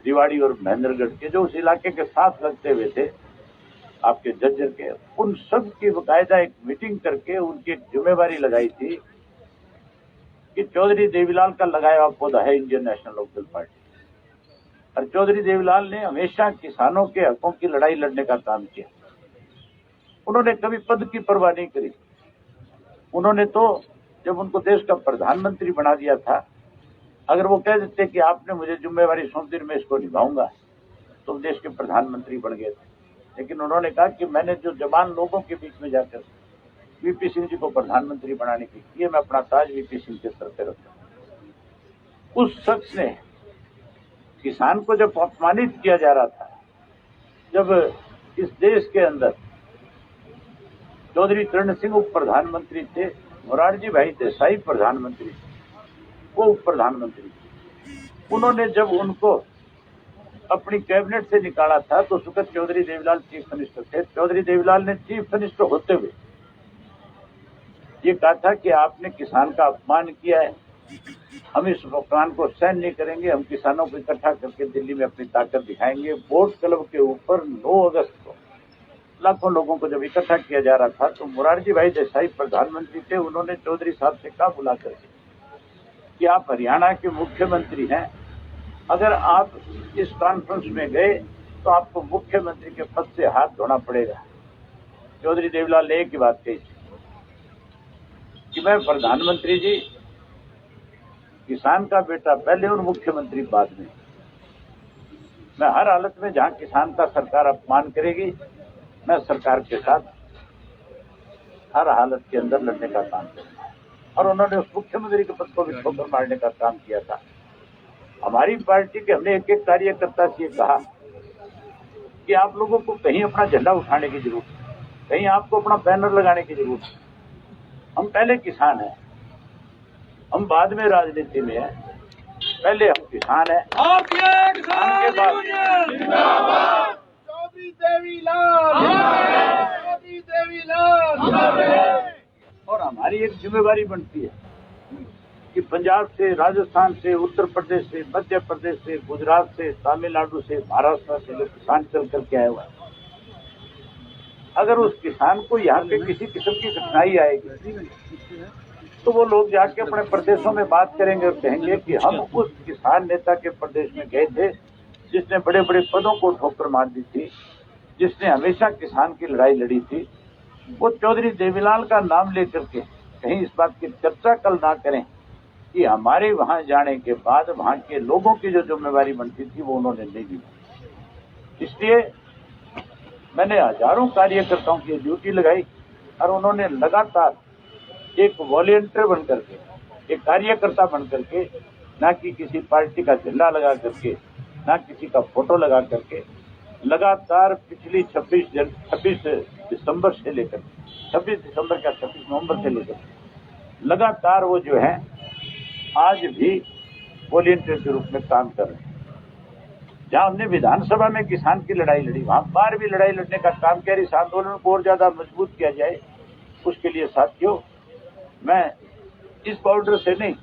रिवाड़ी और महेंद्रगढ़ के, जो उस इलाके के साथ लगते हुए थे, आपके जज्जर के, उन सब की बाकायदा एक मीटिंग करके उनकी एक जिम्मेवारी लगाई थी कि चौधरी देवीलाल का लगाया हुआ पौधा है इंडियन नेशनल लोकदल पार्टी। और चौधरी देवीलाल ने हमेशा किसानों के हकों की लड़ाई लड़ने का काम किया। उन्होंने कभी पद की परवाह नहीं करी। उन्होंने तो जब उनको देश का प्रधानमंत्री बना दिया था, अगर वो कह देते कि आपने मुझे जिम्मेवारी सौंप दी, मैं इसको निभाऊंगा, तो देश के प्रधानमंत्री बन गए थे। लेकिन उन्होंने कहा कि मैंने जो जवान लोगों के बीच में जाकर वीपी सिंह जी को प्रधानमंत्री बनाने की किए, मैं अपना ताज वीपी सिंह के सर पे रखता। उस शख्स ने किसान को जब अपमानित किया जा रहा था, जब इस देश के अंदर चौधरी चरण सिंह उप प्रधानमंत्री थे, मोरारजी भाई देसाई प्रधानमंत्री, वो उप प्रधानमंत्री, उन्होंने जब उनको अपनी कैबिनेट से निकाला था तो उस वक्त चौधरी देवीलाल चीफ मिनिस्टर थे। चौधरी देवीलाल ने चीफ मिनिस्टर होते हुए ये कहा था कि आपने किसान का अपमान किया है, हम इस अपमान को सहन नहीं करेंगे, हम किसानों को इकट्ठा करके दिल्ली में अपनी ताकत दिखाएंगे। बोट क्लब के ऊपर 9 अगस्त को लाखों लोगों को जब इकट्ठा किया जा रहा था तो मोरारजी भाई देसाई प्रधानमंत्री थे। उन्होंने चौधरी साहब से कहा बुला करके कि आप हरियाणा के मुख्यमंत्री हैं, अगर आप इस कॉन्फ्रेंस में गए तो आपको मुख्यमंत्री के पद से हाथ धोना पड़ेगा। चौधरी देवीलाल ने एक ही बात कही कि मैं प्रधानमंत्री जी, किसान का बेटा पहले और मुख्यमंत्री बाद में, मैं हर हालत में जहां किसान का सरकार अपमान करेगी, मैं सरकार के साथ हर हालत के अंदर लड़ने का काम करूंगा। और उन्होंने उस मुख्यमंत्री के पद को भी ठोकर मारने का काम किया था। हमारी पार्टी के हमने एक एक कार्यकर्ता से कहा कि आप लोगों को कहीं अपना झंडा उठाने की जरूरत है, कहीं आपको अपना बैनर लगाने की जरूरत है। हम पहले किसान हैं, हम बाद में राजनीति में हैं, पहले हम किसान हैं। किसान के बाद चौधरी देवीलाल, चौधरी देवीलाल। और हमारी एक जिम्मेवारी बनती है कि पंजाब से, राजस्थान से, उत्तर प्रदेश से, मध्य प्रदेश से, गुजरात से, तमिलनाडु से, महाराष्ट्र से जो किसान चल करके आए हुआ है, अगर उस किसान को यहाँ पे किसी किस्म की कठिनाई आएगी तो वो लोग जाके अपने प्रदेशों में बात करेंगे और कहेंगे कि हम उस किसान नेता के प्रदेश में गए थे जिसने बड़े बड़े पदों को ठोकर मार दी थी, जिसने हमेशा किसान की लड़ाई लड़ी थी। वो चौधरी देवीलाल का नाम लेकर के कहीं इस बात की चर्चा कल ना करें कि हमारे वहां जाने के बाद वहां के लोगों की जो जिम्मेवारी बनती थी वो उन्होंने नहीं दी। इसलिए मैंने हजारों कार्यकर्ताओं की ड्यूटी लगाई और उन्होंने लगातार एक वॉलंटियर बन करके, एक कार्यकर्ता बन करके, ना कि किसी पार्टी का झंडा लगा करके, ना किसी का फोटो लगा करके, लगातार पिछली 26 दिसंबर से लेकर 26 नवंबर से लेकर लगातार वो जो है आज भी वॉलंटियर के रूप में काम कर रहे हैं। जहां हमने विधानसभा में किसान की लड़ाई लड़ी, वहां बाहर भी लड़ाई लड़ने का काम किया। इस आंदोलन को और ज्यादा मजबूत किया जाए, उसके लिए साथियों मैं इस बॉर्डर से नहीं,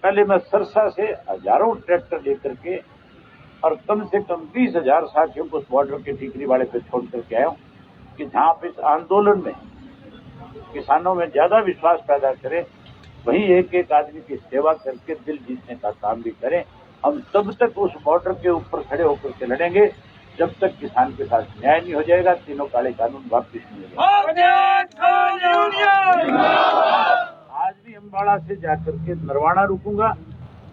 पहले मैं सरसा से हजारों ट्रैक्टर लेकर के और कम से कम 20,000 साथियों को उस बॉर्डर के टीकरी वाले पे छोड़ करके आया हूँ। कि जहां आप इस आंदोलन में किसानों में ज्यादा विश्वास पैदा करें, वहीं एक एक आदमी की सेवा करके दिल जीतने का काम भी करें। हम तब तक उस बॉर्डर के ऊपर खड़े होकर के लड़ेंगे जब तक किसान के साथ न्याय नहीं हो जाएगा, तीनों काले कानून वापस नहीं होगा। आज भी अम्बाड़ा से जाकर के नरवाना रुकूंगा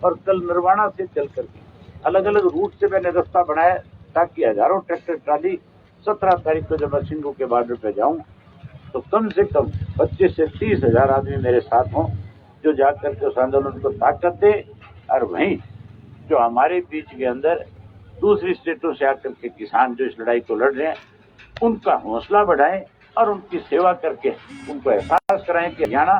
और कल नरवाना से चल करके अलग अलग रूट से मैंने रास्ता बनाया ताकि हजारों ट्रैक्टर ट्राली 17 तारीख को जब मैं सिंघू के बॉर्डर पे जाऊं तो कम से कम 25 से 30 हजार आदमी मेरे साथ हों, जो जाकर के उस आंदोलन को ताकत दे और वहीं जो हमारे बीच के अंदर दूसरी स्टेटों से आकर के किसान जो इस लड़ाई को लड़ रहे हैं उनका हौसला बढ़ाएं और उनकी सेवा करके उनको एहसास कराएं कि हरियाणा,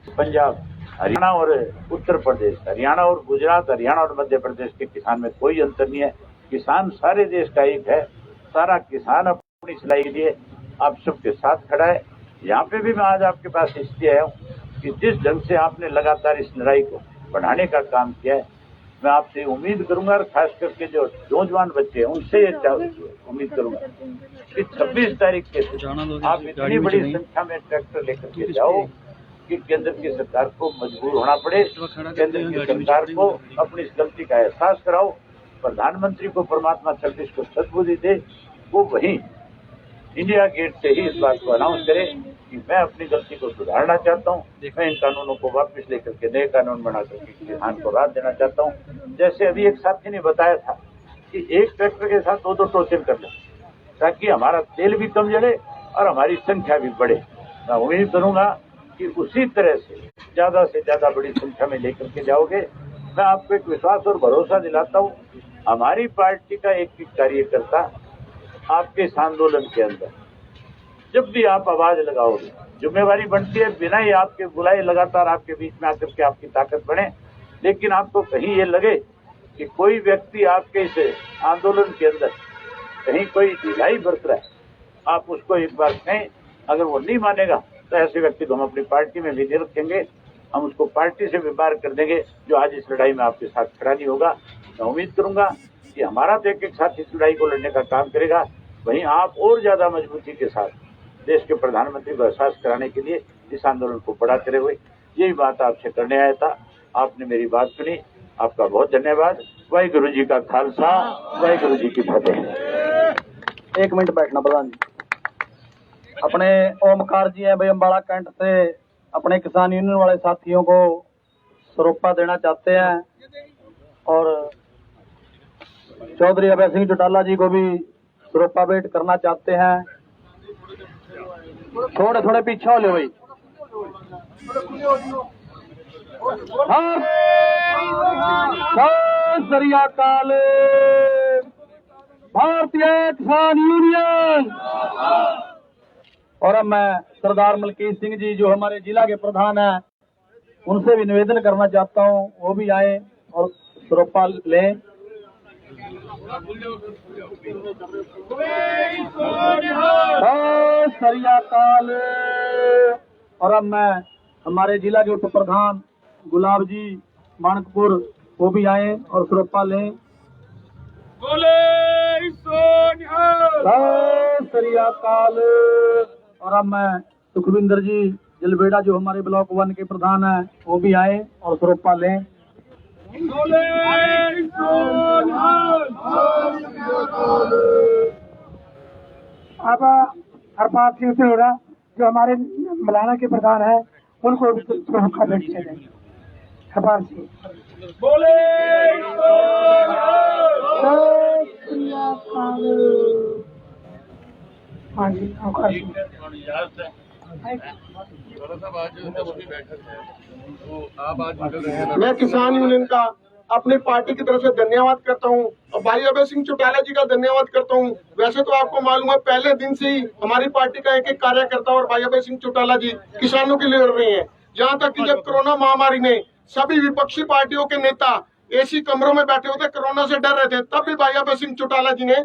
पंजाब, हरियाणा और उत्तर प्रदेश, हरियाणा और गुजरात, हरियाणा और मध्य प्रदेश के किसान में कोई अंतर नहीं है। किसान सारे देश का एक है। सारा किसान अपनी सिलाई के लिए आप सबके साथ खड़ा है। यहाँ पे भी मैं आज आपके पास इसलिए आया हूँ कि जिस ढंग से आपने लगातार इस लड़ाई को बढ़ाने का काम किया है, मैं आपसे उम्मीद करूंगा और खास करके जो नौजवान बच्चे हैं उनसे उम्मीद करूंगा कि 26 तारीख के आप इतनी बड़ी संख्या में ट्रैक्टर लेकर के जाओ कि केंद्र की सरकार को मजबूर होना पड़े, केंद्र की सरकार को अपनी इस गलती का एहसास कराओ, प्रधानमंत्री को परमात्मा 26 को सद्बुद्धि दे, वो वहीं इंडिया गेट से ही इस बात को अनाउंस करे कि मैं अपनी गलती को सुधारना चाहता हूँ, मैं इन कानूनों को वापस लेकर के नए कानून बना करके किसान को राहत देना चाहता हूँ। जैसे अभी एक साथी ने बताया था कि एक ट्रैक्टर के साथ 2-2 टोचन कर लें ताकि हमारा तेल भी कम जले और हमारी संख्या भी बढ़े। मैं उम्मीद करूंगा कि उसी तरह से ज्यादा बड़ी संख्या में लेकर के जाओगे। मैं आपको एक विश्वास और भरोसा दिलाता हूँ, हमारी पार्टी का एक कार्यकर्ता आपके इस आंदोलन के अंदर जब भी आप आवाज लगाओगे, जिम्मेवारी बनती है बिना ही आपके बुलाए लगातार आपके बीच में आकर के आपकी ताकत बढ़े। लेकिन आपको कहीं ये लगे कि कोई व्यक्ति आपके इस आंदोलन के अंदर कहीं कोई ढिलाई बरत रहा है, आप उसको एक बार कहें। अगर वो नहीं मानेगा तो ऐसे व्यक्ति को हम अपनी पार्टी में भी नहीं रखेंगे, हम उसको पार्टी से भी बाहर कर देंगे जो आज इस लड़ाई में आपके साथ खड़ा नहीं होगा। मैं उम्मीद करूंगा कि हमारा तो एक साथ इस लड़ाई को लड़ने का काम करेगा, वहीं आप और ज्यादा मजबूती के साथ देश के प्रधानमंत्री को एहसास कराने के लिए इस आंदोलन को बड़ा करे हुए यही बात आपसे करने आया था। आपने मेरी बात सुनी, आपका बहुत धन्यवाद। वाहिगुरु जी का खालसा, वाहिगुरु जी की फतेह। 1 मिनट बैठना प्रधान जी। अपने ओमकार जी हैं भाई अम्बाड़ा कैंट से, अपने किसान यूनियन वाले साथियों को सरोपा देना चाहते हैं और चौधरी अभय सिंह चौटाला जी को भी सरोपा भेंट करना चाहते हैं। थोड़े पीछे हो ले भाई। श्री अकाल, भारतीय किसान यूनियन। और अब मैं सरदार मलकीत सिंह जी जो हमारे जिला के प्रधान हैं उनसे भी निवेदन करना चाहता हूं, वो भी आए और सरोपा लें। श्री अकाल। और अब मैं हमारे जिला के उप प्रधान गुलाब जी मानकपुर, वो भी आए और सरोपा लें। श्री अकाल। और अब मैं सुखविंदर जी जलबेड़ा जो हमारे ब्लॉक 1 के प्रधान हैं वो भी आए और सरोपा लें। अब हरपाल सिंह सिंगड़ा जो हमारे मलाना के प्रधान है उनको सरोपा भेंट किया जाएगा। हरपाल सिंह हाँ जी, मैं किसान यूनियन का अपनी पार्टी की तरफ से धन्यवाद करता हूं और भाई अभय सिंह चौटाला जी का धन्यवाद करता हूं। वैसे तो आपको मालूम है पहले दिन से ही हमारी पार्टी का एक कार्यकर्ता और भाई अभय सिंह चौटाला जी किसानों के लिए लड़ रहे हैं। जहां तक कि जब कोरोना महामारी में सभी विपक्षी पार्टियों के नेता एसी कमरों में बैठे हुए थे, कोरोना से डर रहे थे, तब भी भाई अभय सिंह चौटाला जी ने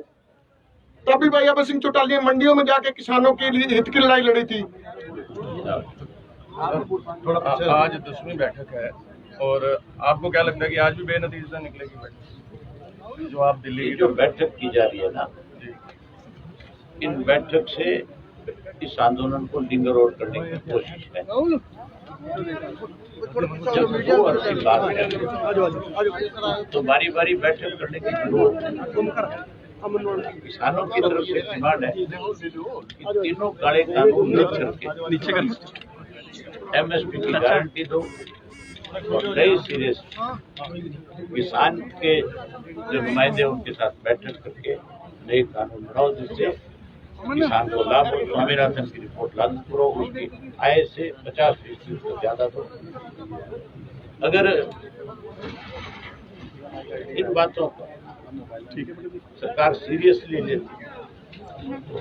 मंडियों में जाके किसानों के लिए हित की लड़ाई लड़ी थी। आज 10वीं बैठक है और आपको क्या लगता है कि आज भी बेनतीजा निकलेगी बैठक? जो आप दिल्ली की जो बैठक की जा रही है ना, इन बैठक से इस आंदोलन को लिंगर आउट करने की कोशिश है। जब 280 बात है तो बारी बारी बैठक करने की जरूरत है। किसानों की तरफ से डिमांड है कि तीनों काले कानून नीचे करके MSP की गारंटी दो और नए सिरे से किसान के जो नुमाइंदे उनके साथ बैठक करके नए कानून बनाओ जिससे किसान को लाभ हो। स्वामीनाथन की रिपोर्ट लागू करो, उसकी आय से 50% उसको ज्यादा दो। अगर इन बातों को सरकार सीरियसली लेती तो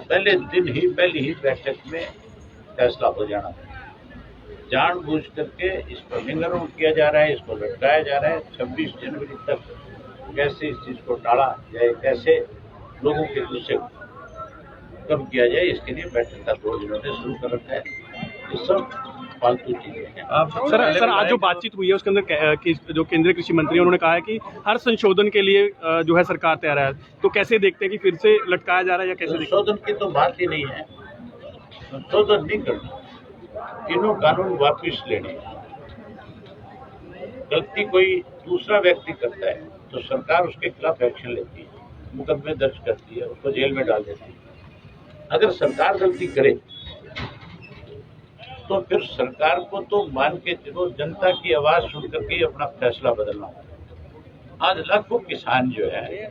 पहली ही बैठक में फैसला हो जाना था। जानबूझ करके इस पर लिंगर आउट किया जा रहा है, इसको लटकाया जा रहा है। 26 जनवरी तक कैसे इस चीज को टाला जाए, कैसे लोगों के गुस्से कम किया जाए, इसके लिए बैठक का 2 दिनों ने शुरू कर रखा है। ये सब फालतू चीजें हैं। सर आज जो बातचीत हुई है उसके अंदर जो केंद्रीय कृषि मंत्री उन्होंने कहा है कि हर संशोधन के लिए जो है सरकार तैयार है, तो कैसे देखते हैं कि फिर से लटकाया जा रहा है या कैसे? संशोधन की तो बात ही नहीं है, संशोधन नहीं करना, तीनों कानून वापिस लेने। गलती कोई दूसरा व्यक्ति करता है तो सरकार उसके खिलाफ एक्शन लेती है, मुकदमे दर्ज करती है, उसको जेल में डाल देती है। अगर सरकार गलती करे तो फिर सरकार को तो मान के चलो जनता की आवाज सुन करके ही अपना फैसला बदलना होगा। आज लाखों किसान जो है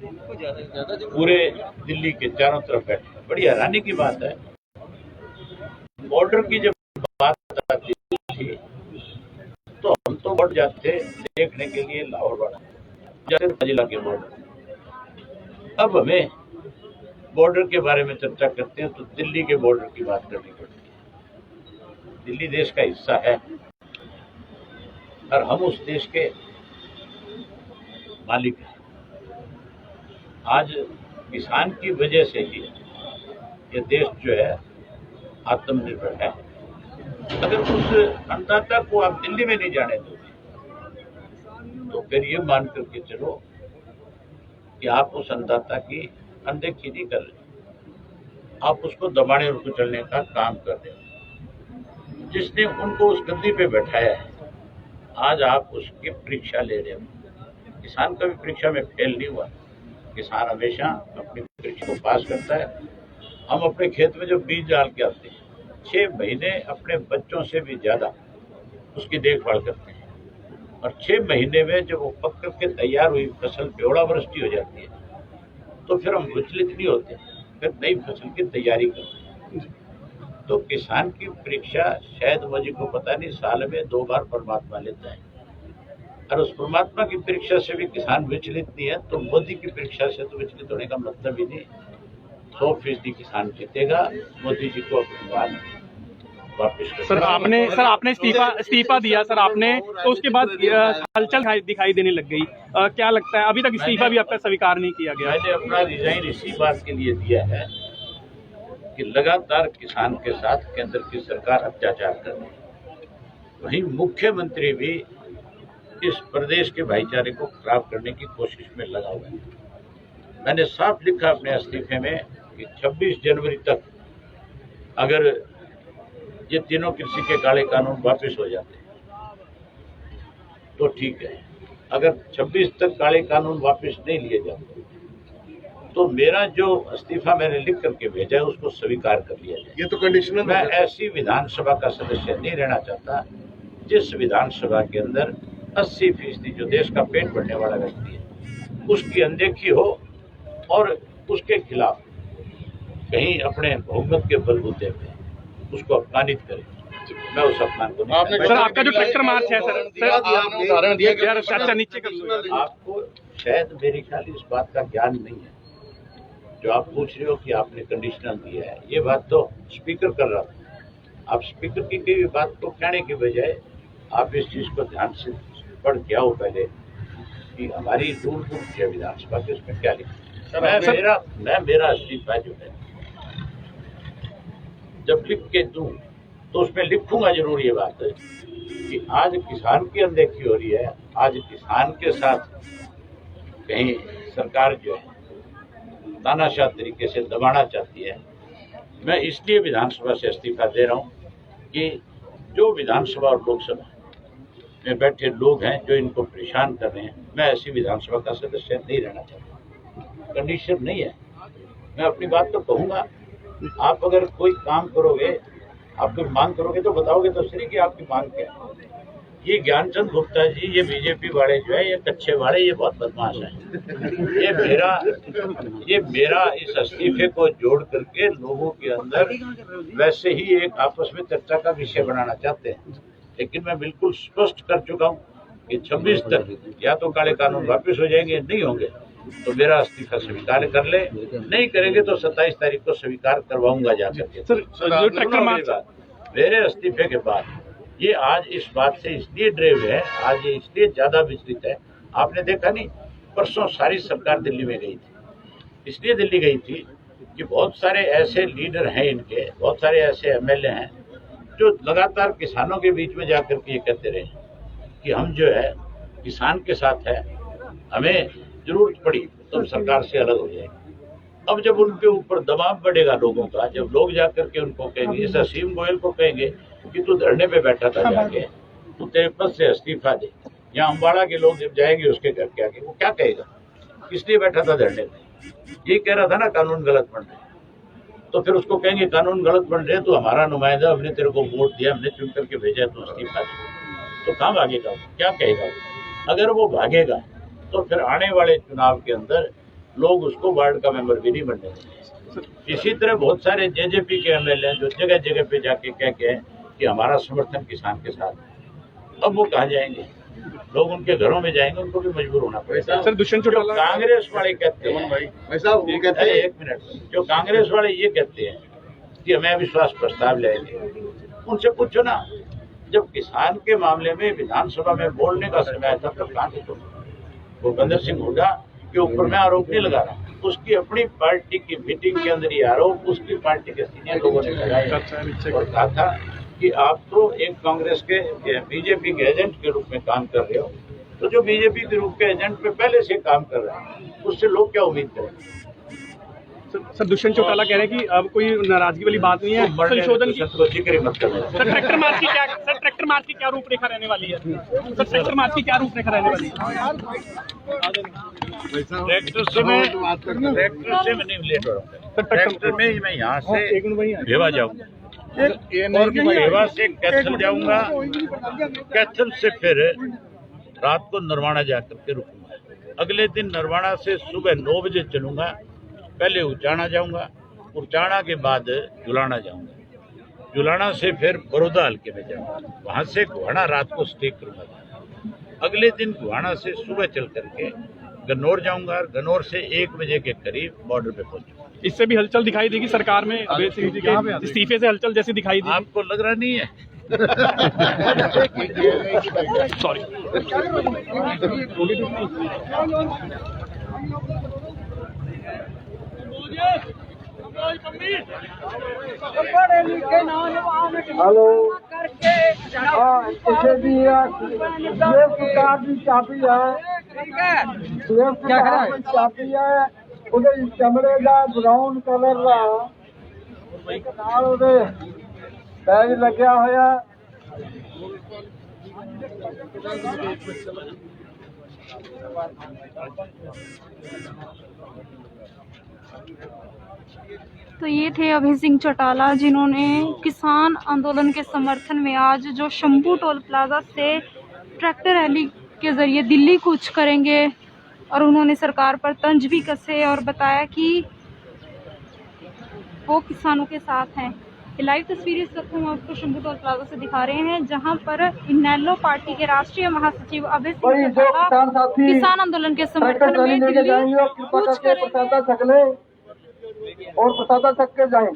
पूरे दिल्ली के चारों तरफ बैठे, बड़ी हैरानी की बात है। बॉर्डर की जब बात आती थी तो हम तो बढ़ जाते देखने के लिए लाहौर जिला के बॉर्डर। अब हमें बॉर्डर के बारे में चर्चा करते हैं तो दिल्ली के बॉर्डर की बात करनी पड़ती है। दिल्ली देश का हिस्सा है और हम उस देश के मालिक हैं। आज किसान की वजह से ही ये देश जो है आत्मनिर्भर है। अगर उस अन्नदाता को आप दिल्ली में नहीं जाने दोगे तो फिर ये मान करके चलो कि आप उस अन्नदाता की अनदेखी नहीं कर रहे, आप उसको दबाने और कुचलने का काम कर रहे हो। जिसने उनको उस गद्दी पे बैठाया है आज आप उसकी परीक्षा ले रहे हो। किसान कभी परीक्षा में फेल नहीं हुआ, किसान हमेशा अपनी परीक्षा को पास करता है। हम अपने खेत में जो बीज डाल के आते हैं 6 महीने अपने बच्चों से भी ज्यादा उसकी देखभाल करते हैं और 6 महीने में जब वो पक करके तैयार हुई फसल पे ओलावृष्टि हो जाती है तो फिर हम विचलित नहीं होते, फिर नई फसल की तैयारी करते हैं। तो किसान की परीक्षा शायद मुझे को पता नहीं साल में 2 बार परमात्मा लेता है और उस परमात्मा की परीक्षा से भी किसान विचलित नहीं है तो मोदी की परीक्षा से तो विचलित होने का मतलब ही नहीं। 100% किसान जीतेगा, मोदी जी को अपनी बात वापिस। सर आपने इस्तीफा दिया सर आपने, तो उसके बाद हलचल दिखाई देने लग गई। क्या लगता है अभी तक इस्तीफा भी आपका स्वीकार नहीं किया गया? मैंने अपना रिजाइन इसी बात के लिए दिया है कि लगातार किसान के साथ केंद्र की सरकार अत्याचार कर रही है। वहीं मुख्यमंत्री भी इस प्रदेश के भाईचारे को खराब करने की कोशिश में लगा हुआ है। मैंने साफ लिखा अपने इस्तीफे में कि 26 जनवरी तक अगर ये तीनों कृषि के काले कानून वापस हो जाते तो ठीक है, अगर 26 तक काले कानून वापस नहीं लिए जाते तो मेरा जो इस्तीफा मैंने लिख करके भेजा है उसको स्वीकार कर लिया जाए। ये तो कंडीशनल। मैं ऐसी विधानसभा का सदस्य नहीं रहना चाहता जिस विधानसभा के अंदर 80% जो देश का पेट भरने वाला व्यक्ति है उसकी अनदेखी हो और उसके खिलाफ कहीं अपने बहुमत के बलबूते पे उसको अपमानित करे। मैं उस अपमान को नहीं। सर आपका जो ट्रैक्टर मार्च है सर उदाहरण दिया अच्छा नीचे कर लो। आपको शायद मेरे ख्याल इस बात का ज्ञान नहीं है जो आप पूछ रहे हो कि आपने कंडीशनल दिया है। ये बात तो स्पीकर कर रहा था। आप स्पीकर की कोई बात को कहने के बजाय आप इस चीज को ध्यान से पढ़ के आओ पहले कि हमारी रूल बुक है विधानसभा के, उसमें क्या लिखा। मेरा इस्तीफा जो है जब लिख के दूं तो उसमें लिखूंगा जरूर ये बात है कि आज किसान की अनदेखी हो रही है, आज किसान के साथ कहीं सरकार जो है तानाशाह तरीके से दबाना चाहती है मैं इसलिए विधानसभा से इस्तीफा दे रहा हूँ कि जो विधानसभा और लोकसभा में बैठे लोग हैं जो इनको परेशान कर रहे हैं, मैं ऐसी विधानसभा का सदस्य नहीं रहना चाहता। कंडीशन नहीं है, मैं अपनी बात तो कहूँगा। आप अगर कोई काम करोगे, आप कोई मांग करोगे तो बताओगे तो सही कि आपकी मांग क्या है। ये ज्ञानचंद गुप्ता जी, ये बीजेपी वाले जो है, ये कच्चे वाले, ये बहुत बदमाश हैं। ये मेरा इस इस्तीफे को जोड़ करके लोगों के अंदर वैसे ही एक आपस में चर्चा का विषय बनाना चाहते हैं, लेकिन मैं बिल्कुल स्पष्ट कर चुका हूँ कि 26 तक या तो काले कानून वापस हो जाएंगे, नहीं होंगे तो मेरा इस्तीफा स्वीकार कर ले, नहीं करेंगे तो 27 तारीख को स्वीकार करवाऊंगा जाकर। मेरे इस्तीफे के बाद ये आज इस बात से इसलिए ड्रेव है, आज ये इसलिए ज्यादा विचलित है। आपने देखा नहीं, परसों सारी सरकार दिल्ली में गई थी, इसलिए दिल्ली गई थी कि बहुत सारे ऐसे लीडर हैं इनके, बहुत सारे ऐसे एमएलए हैं जो लगातार किसानों के बीच में जाकर के ये कहते रहे कि हम जो है किसान के साथ है, हमें जरूरत पड़ी तो हम सरकार से अलग हो जाएंगे। अब जब उनके ऊपर दबाव बढ़ेगा लोगों का, जब लोग जाकर के उनको कहेंगे, जैसे असीम गोयल को कहेंगे कि तू धरने पे बैठा था जाके, तू तेरे पद से इस्तीफा दे, या अम्बाड़ा के लोग जब जाएंगे उसके घर के आगे, वो क्या कहेगा, इसलिए बैठा था धरने पे, ये कह रहा था ना कानून गलत बन रहे हैं। तो फिर उसको कहेंगे कानून गलत बन रहे हैं, तो हमारा नुमाइंदा, हमने तेरे को वोट दिया, हमने चुन करके भेजा, तो इस्तीफा दे। तो कहाँ भागेगा, क्या कहेगा? अगर वो भागेगा तो फिर आने वाले चुनाव के अंदर लोग उसको वार्ड का मेंबर भी नहीं बनने देंगे। इसी तरह बहुत सारे जेजेपी के एमएलए जो जगह जगह पे जाके कह के कि हमारा समर्थन किसान के साथ है, अब वो कहाँ जाएंगे? लोग उनके घरों में जाएंगे, उनको भी मजबूर होना पड़ेगा। सर, दुष्यंत चौटाला कांग्रेस वाले कहते हैं, एक मिनट, जो कांग्रेस वाले ये कहते हैं कि हमें अविश्वास प्रस्ताव लाएंगे, उनसे पूछो ना, जब किसान के मामले में विधानसभा में बोलने का समय था तब कहाँ थे? भूपेंद्र सिंह हुड्डा के ऊपर मैं आरोप नहीं लगा रहा, उसकी अपनी पार्टी की मीटिंग के अंदर ये आरोप उसकी पार्टी के सीनियर लोगों ने लगाया और कहा था कि आप तो एक कांग्रेस के बीजेपी के एजेंट के रूप में काम कर रहे हो, तो जो बीजेपी के रूप के एजेंट पे पहले से काम कर रहे हैं उससे लोग क्या उम्मीद करें? सर, दुष्यंत चौटाला कह रहे हैं कि अब कोई नाराजगी वाली बात नहीं है, संशोधन की जिक्र मत करना। सर, ट्रैक्टर मार्च की क्या रूपरेखा रहने वाली है? सर, ट्रैक्टर मार्च की क्या रूपरेखा रहने वाली है? ट्रैक्टर से मैं नहीं लेट हो रहा हूँ, ट्रैक्टर में मैं यहाँ से भेवा जाऊँगा और भेवा से कैथल जाऊँगा, कैथल से फिर रात को नरवाना जाकर के रुकूंगा। अगले दिन नरवाना से सुबह 9 बजे चलूँगा, पहले उचाना जाऊँगा, उचाना के बाद जुलाना जाऊँगा, जुलाना से फिर बड़ौदा हल्के में जाऊँगा, वहाँ से गुहाना रात को स्टे करूँगा। अगले दिन गुहाना से सुबह चल करके गन्नौर जाऊँगा, गन्नौर से 1 बजे के करीब बॉर्डर पे पहुँचूँगा। इससे भी हलचल दिखाई देगी सरकार में, अभय सिंह जी के इस्तीफे से हलचल जैसी दिखाई दी। आपको लग रहा नहीं है? सॉरी। हेलो, हाँ, इसे भी ये सरकार की चाबी है, ये सरकार की चाबी है, उधर चमड़े का ब्राउन कलर का नाल उधर बैग लग्या होया। तो ये थे अभय सिंह चौटाला, जिन्होंने किसान आंदोलन के समर्थन में आज जो शंभू टोल प्लाजा से ट्रैक्टर रैली के जरिए दिल्ली कूच करेंगे, और उन्होंने सरकार पर तंज भी कसे और बताया कि वो किसानों के साथ हैं। ये लाइव तस्वीरें इस वक्त हम आपको शंभू टोल प्लाजा से दिखा रहे हैं, जहां पर इनेलो पार्टी के राष्ट्रीय महासचिव अभय सिंह चौटाला किसान आंदोलन के समर्थन में दिल्ली कूच करेंगे और प्रसादा तक के जाएं।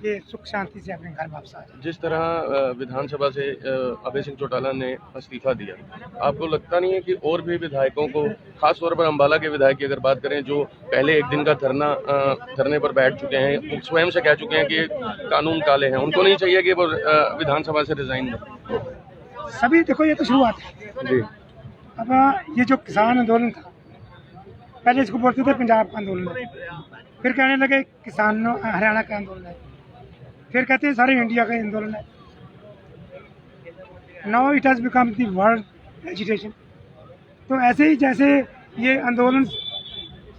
ये सुख शांति से अपने घर वापस आ जाए। जिस तरह विधानसभा से अभय सिंह चौटाला ने इस्तीफा दिया, आपको लगता नहीं है कि और भी विधायकों को, खासतौर पर अम्बाला के विधायक की अगर बात करें जो पहले एक दिन का धरने पर बैठ चुके हैं, वो स्वयं से कह चुके हैं कि कानून काले हैं, उनको नहीं चाहिए कि वो विधानसभा से रिजाइन दें? सभी देखो, ये तो शुरुआत है जी। अब ये जो किसान आंदोलन था, पहले इसको बोलते थे पंजाब का आंदोलन है, फिर कहने लगे किसान हरियाणा का आंदोलन है, फिर कहते हैं सारे इंडिया का आंदोलन है। Now it has become the world agitation. तो ऐसे ही जैसे ये आंदोलन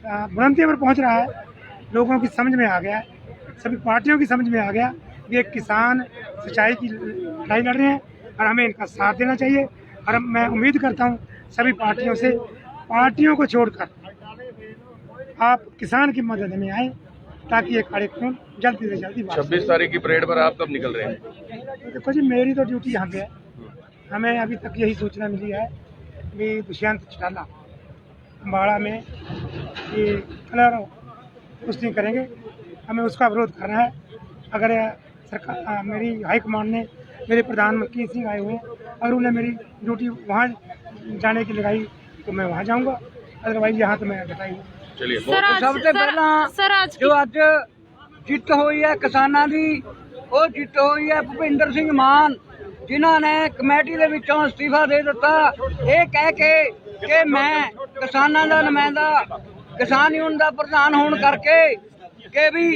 बुलंदी पर पहुंच रहा है, लोगों की समझ में आ गया है, सभी पार्टियों की समझ में आ गया कि ये किसान सच्चाई की लड़ाई लड़ रहे हैं और हमें इनका साथ देना चाहिए। और मैं उम्मीद करता हूँ सभी पार्टियों से, पार्टियों को छोड़कर आप किसान की मदद में आए ताकि ये कार्यक्रम जल्दी से जल्दी 26 तारीख की परेड पर आप कब निकल रहे हैं? देखो जी, मेरी तो ड्यूटी यहाँ पे है। हमें अभी तक यही सूचना मिली है कि दुष्यंत चौटाला अम्बाड़ा में ये कलर कुश्ती करेंगे, हमें उसका विरोध करना है। अगर सरकार, मेरी हाईकमान ने, मेरे प्रधानमंत्री सिंह आए हुए हैं, अगर उन्हें मेरी ड्यूटी वहाँ जाने की लगाई तो मैं वहाँ जाऊँगा, अदरवाइज यहाँ तो मैं बताई हूँ। चलिए, सबसे पहला जो अज जित हुई है किसानां दी, वो जित हुई है भुपिंदर सिंह मान, जिन्हों ने कमेटी दे विचों इस्तीफा दे दिता, ये कह के कि मैं किसानां दा नुमाइंदा, किसान यूनियन दा प्रधान होने करके कि भी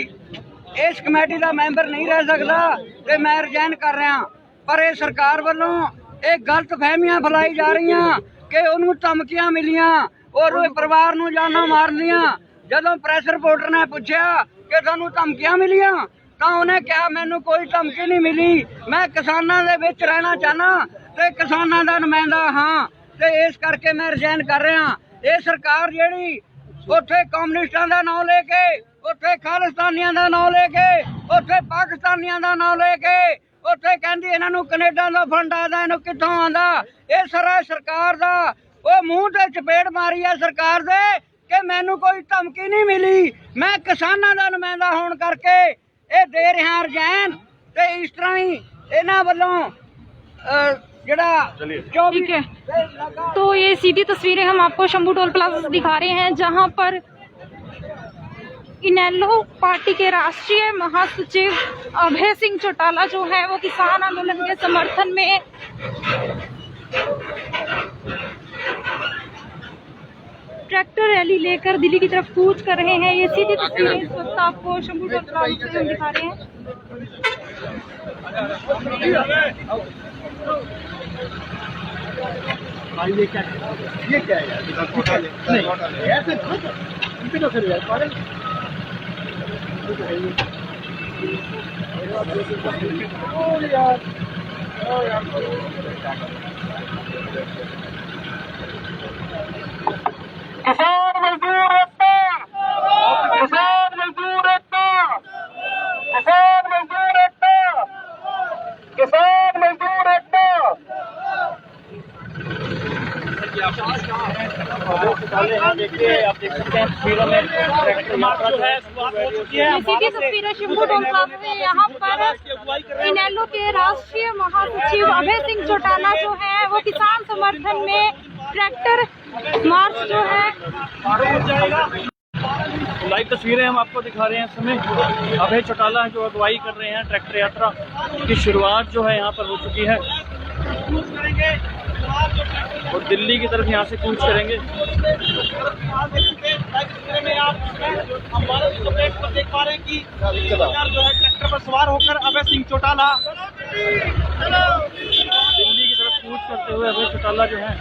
इस कमेटी दा मैंबर नहीं रह सकदा ते मैं रिजाइन कर रहा। पर ये सरकार वालों ये गलत फहमियां फैलाई जा रही कि उन्होंने धमकियां मिलियां और परिवार नूं जाना मार दियां। जदों प्रेस रिपोर्टर ने पूछा कि तुहानूं धमकियां मिलियां तो उन्हें कहा मैनूं कोई धमकी नहीं मिली, मैं किसानां दे विच रहना चाहना ते किसानां दा नुमाइंदा हाँ, ते इस करके मैं रिजाइन कर रहा। ये सरकार जिहड़ी उत्थे कम्युनिस्टां दा नाम लेके, उत्थे खालिस्तानियां दा नाम लेके, उत्थे पाकिस्तानियां दा नाम लेके, उत्थे कहंदी इन्हां नूं कनेडा दा फंड आंदा, इन्हूं कित्थों आंदा। ये सारा सरकार दा वो मुंह ते चपेड़ मारी है सरकार दे कि मैनू कोई धमकी नहीं मिली, मैं किसानां दा नुमाइंदा होने करके ये दे रहा रिजाइन। ते इस तरह ही इन्हां वल्लों ठीक है। तो ये सीधी तस्वीरें हम आपको शंभू टोल प्लाजा से दिखा रहे हैं, जहां पर इनेलो पार्टी के राष्ट्रीय महासचिव अभय सिंह चौटाला जो है वो किसान आंदोलन के समर्थन में ट्रैक्टर रैली लेकर दिल्ली की तरफ कूच कर रहे हैं। ये सीधी तस्वीरें इस वक्त आपको शंभू टोल प्लाजा से हम दिखा रहे हैं। ये क्या किसान मजदूर एकता, किसान मजदूर एकता, किसान मजदूर एकता, किसान मजदूर एकता। सीधी तस्वीरें शंभू टोल प्लाजा से। यहाँ पर इनेलो के राष्ट्रीय महासचिव अभय सिंह चौटाला जो है वो किसान समर्थन में ट्रैक्टर मार्च जो है। लाइव तस्वीरें हम आपको दिखा रहे हैं। इस समय अभय चौटाला जो अगुवाई कर रहे हैं ट्रैक्टर यात्रा की शुरुआत जो है यहाँ पर हो चुकी है और दिल्ली की तरफ यहाँ से कूच करेंगे। आप देख पा रहे हैं कि जो है ट्रैक्टर पर सवार होकर अभय सिंह चौटाला दिल्ली की तरफ कूच करते हुए अभय चौटाला जो है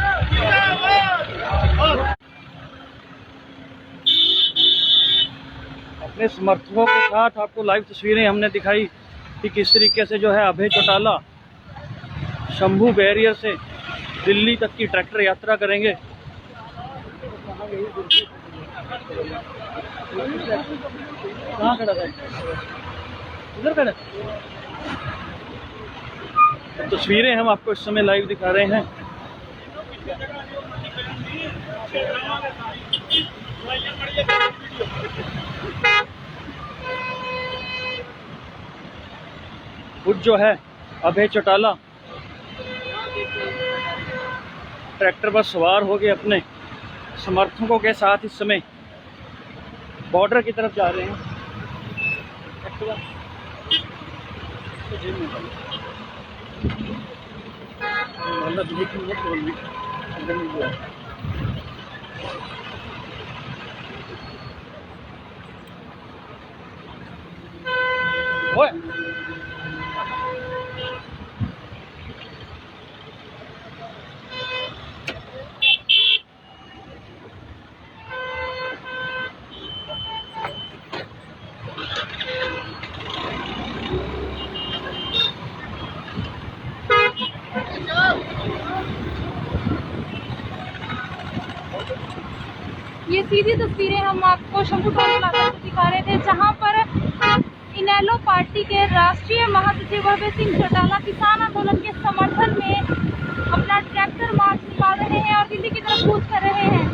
अपने समर्थकों के साथ आपको लाइव तस्वीरें हमने दिखाई कि किस तरीके से जो है अभय चौटाला शंभू बैरियर से दिल्ली तक की ट्रैक्टर यात्रा करेंगे। कहाँ खड़ा था? इधर खड़ा। तस्वीरें हम आपको इस समय लाइव दिखा रहे हैं। खुद जो है अभय चौटाला ट्रैक्टर पर सवार हो गए अपने समर्थकों के साथ इस समय बॉर्डर की तरफ जा रहे हैं। ओए ये सीधी तस्वीरें हम आपको शंभू टोल इलाका से दिखा रहे थे, जहां पर इनेलो पार्टी के राष्ट्रीय महासचिव अभय सिंह चौटाला किसान आंदोलन के समर्थन में अपना ट्रैक्टर मार्च निकाल रहे हैं और दिल्ली की तरफ कूच कर रहे हैं।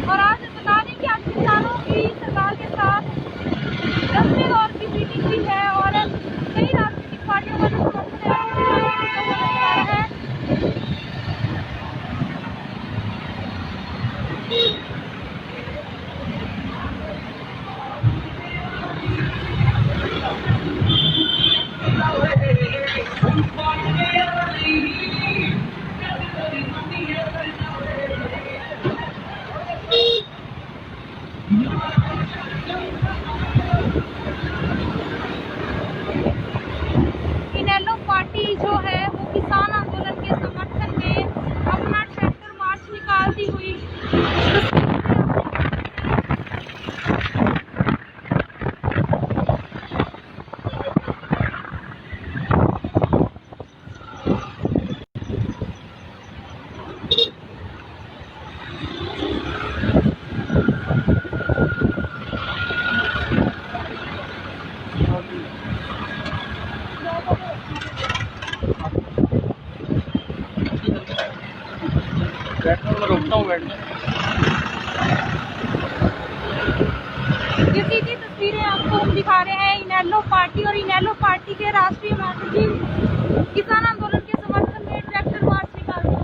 और आज बता दें कि आज किसानों की सरकार के साथ 10वें दौर की मीटिंग भी है और कई राजनीतिक पार्टियों का जो समर्थन है। इनेलो पार्टी जो है वो किसान आंदोलन के समर्थन में अपना ट्रैक्टर मार्च निकालती हुई मैं रोकता हूँ बैठना। ये सीधी तस्वीरें आपको हम दिखा रहे हैं इनेलो पार्टी और इनेलो पार्टी के राष्ट्रीय महासचिव किसान आंदोलन के समर्थन में ट्रैक्टर मार्च निकालते हैं।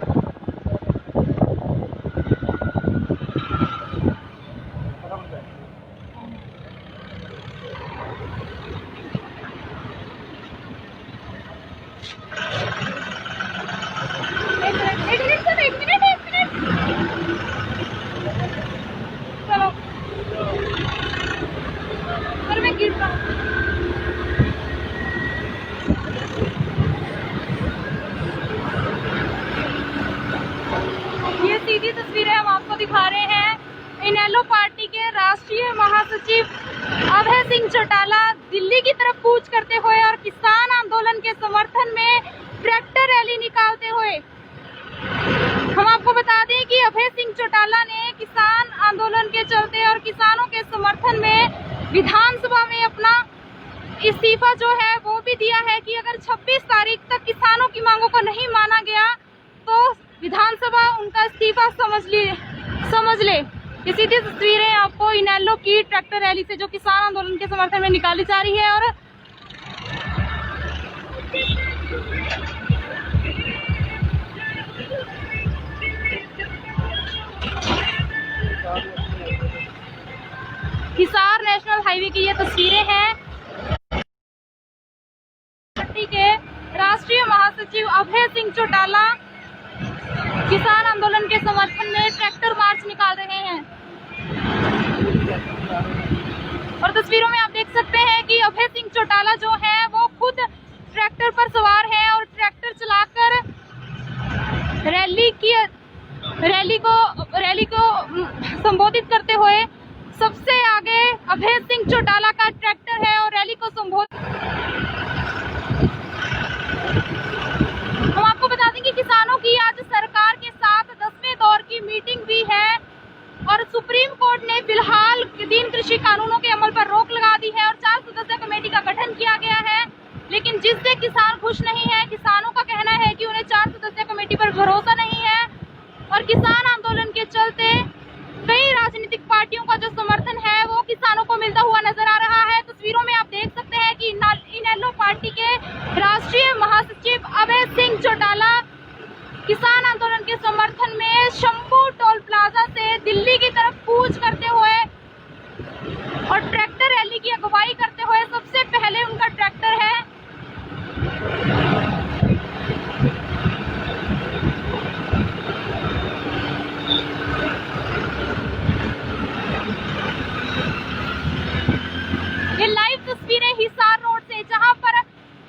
एक मिनट चलो पर मैं गिर रहा हूँ। ये सीधी तस्वीरें हम आपको दिखा रहे हैं इनेलो पार्टी के राष्ट्रीय महासचिव अभय सिंह चौटाला दिल्ली की तरफ कूच करते हुए और किसान आंदोलन के समर्थन में ट्रैक्टर रैली निकालते हुए। हम आपको बता दें कि अभय सिंह चौटाला ने किसान आंदोलन के चलते और किसानों के समर्थन में विधानसभा में अपना इस्तीफा जो है वो भी दिया है कि अगर 26 तारीख तक किसानों की मांगों को नहीं माना गया तो विधानसभा उनका इस्तीफा समझ ले। ये सीधी तस्वीरें आपको इनेलो की ट्रैक्टर रैली से जो किसान आंदोलन के समर्थन में निकाली जा रही है। और हिसार नेशनल हाईवे की ये तस्वीरें हैं पार्टी के राष्ट्रीय महासचिव अभय सिंह चौटाला किसान आंदोलन के समर्थन में ट्रैक्टर मार्च निकाल रहे हैं। और तस्वीरों में आप देख सकते हैं कि अभय सिंह चौटाला जो है वो खुद ट्रैक्टर पर सवार है और ट्रैक्टर चलाकर रैली को संबोधित करते हुए सबसे आगे अभय सिंह चौटाला का ट्रैक्टर है और रैली को संबोधित। हम आपको बता दें कि किसानों की आज सरकार के साथ 10वें दौर की मीटिंग भी है और सुप्रीम कोर्ट ने फिलहाल 3 कृषि कानूनों के अमल पर रोक लगा दी है और 4 सदस्यीय कमेटी का गठन किया गया है। जिससे किसान खुश नहीं है। किसानों का कहना है कि उन्हें 4 सदस्यीय कमेटी पर भरोसा नहीं है और किसान आंदोलन के चलते कई राजनीतिक पार्टियों का जो समर्थन है वो किसानों को मिलता हुआ नजर आ रहा है। तस्वीरों में आप देख सकते हैं कि इनेलो पार्टी के राष्ट्रीय महासचिव अभय सिंह चौटाला किसान आंदोलन के समर्थन में शंभू टोल प्लाजा से दिल्ली की तरफ कूच करते हुए और ट्रैक्टर रैली की अगुवाई करते हुए, सबसे पहले उनका ट्रैक्टर है ये लाइव तस्वीरें हिसार रोड से, जहां पर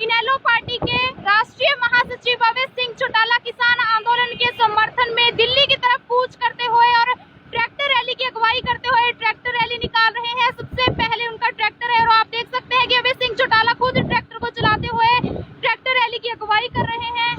इनेलो पार्टी के राष्ट्रीय महासचिव अभय सिंह चौटाला किसान आंदोलन के समर्थन में दिल्ली की तरफ कूच करते हुए और ट्रैक्टर रैली की अगुवाई करते हुए ट्रैक्टर रैली निकाल रहे हैं। सबसे पहले उनका ट्रैक्टर है और आप देख सकते हैं कि अभय सिंह चौटाला खुद ट्रैक्टर को चलाते हुए ट्रैक्टर रैली की अगुवाई कर रहे हैं।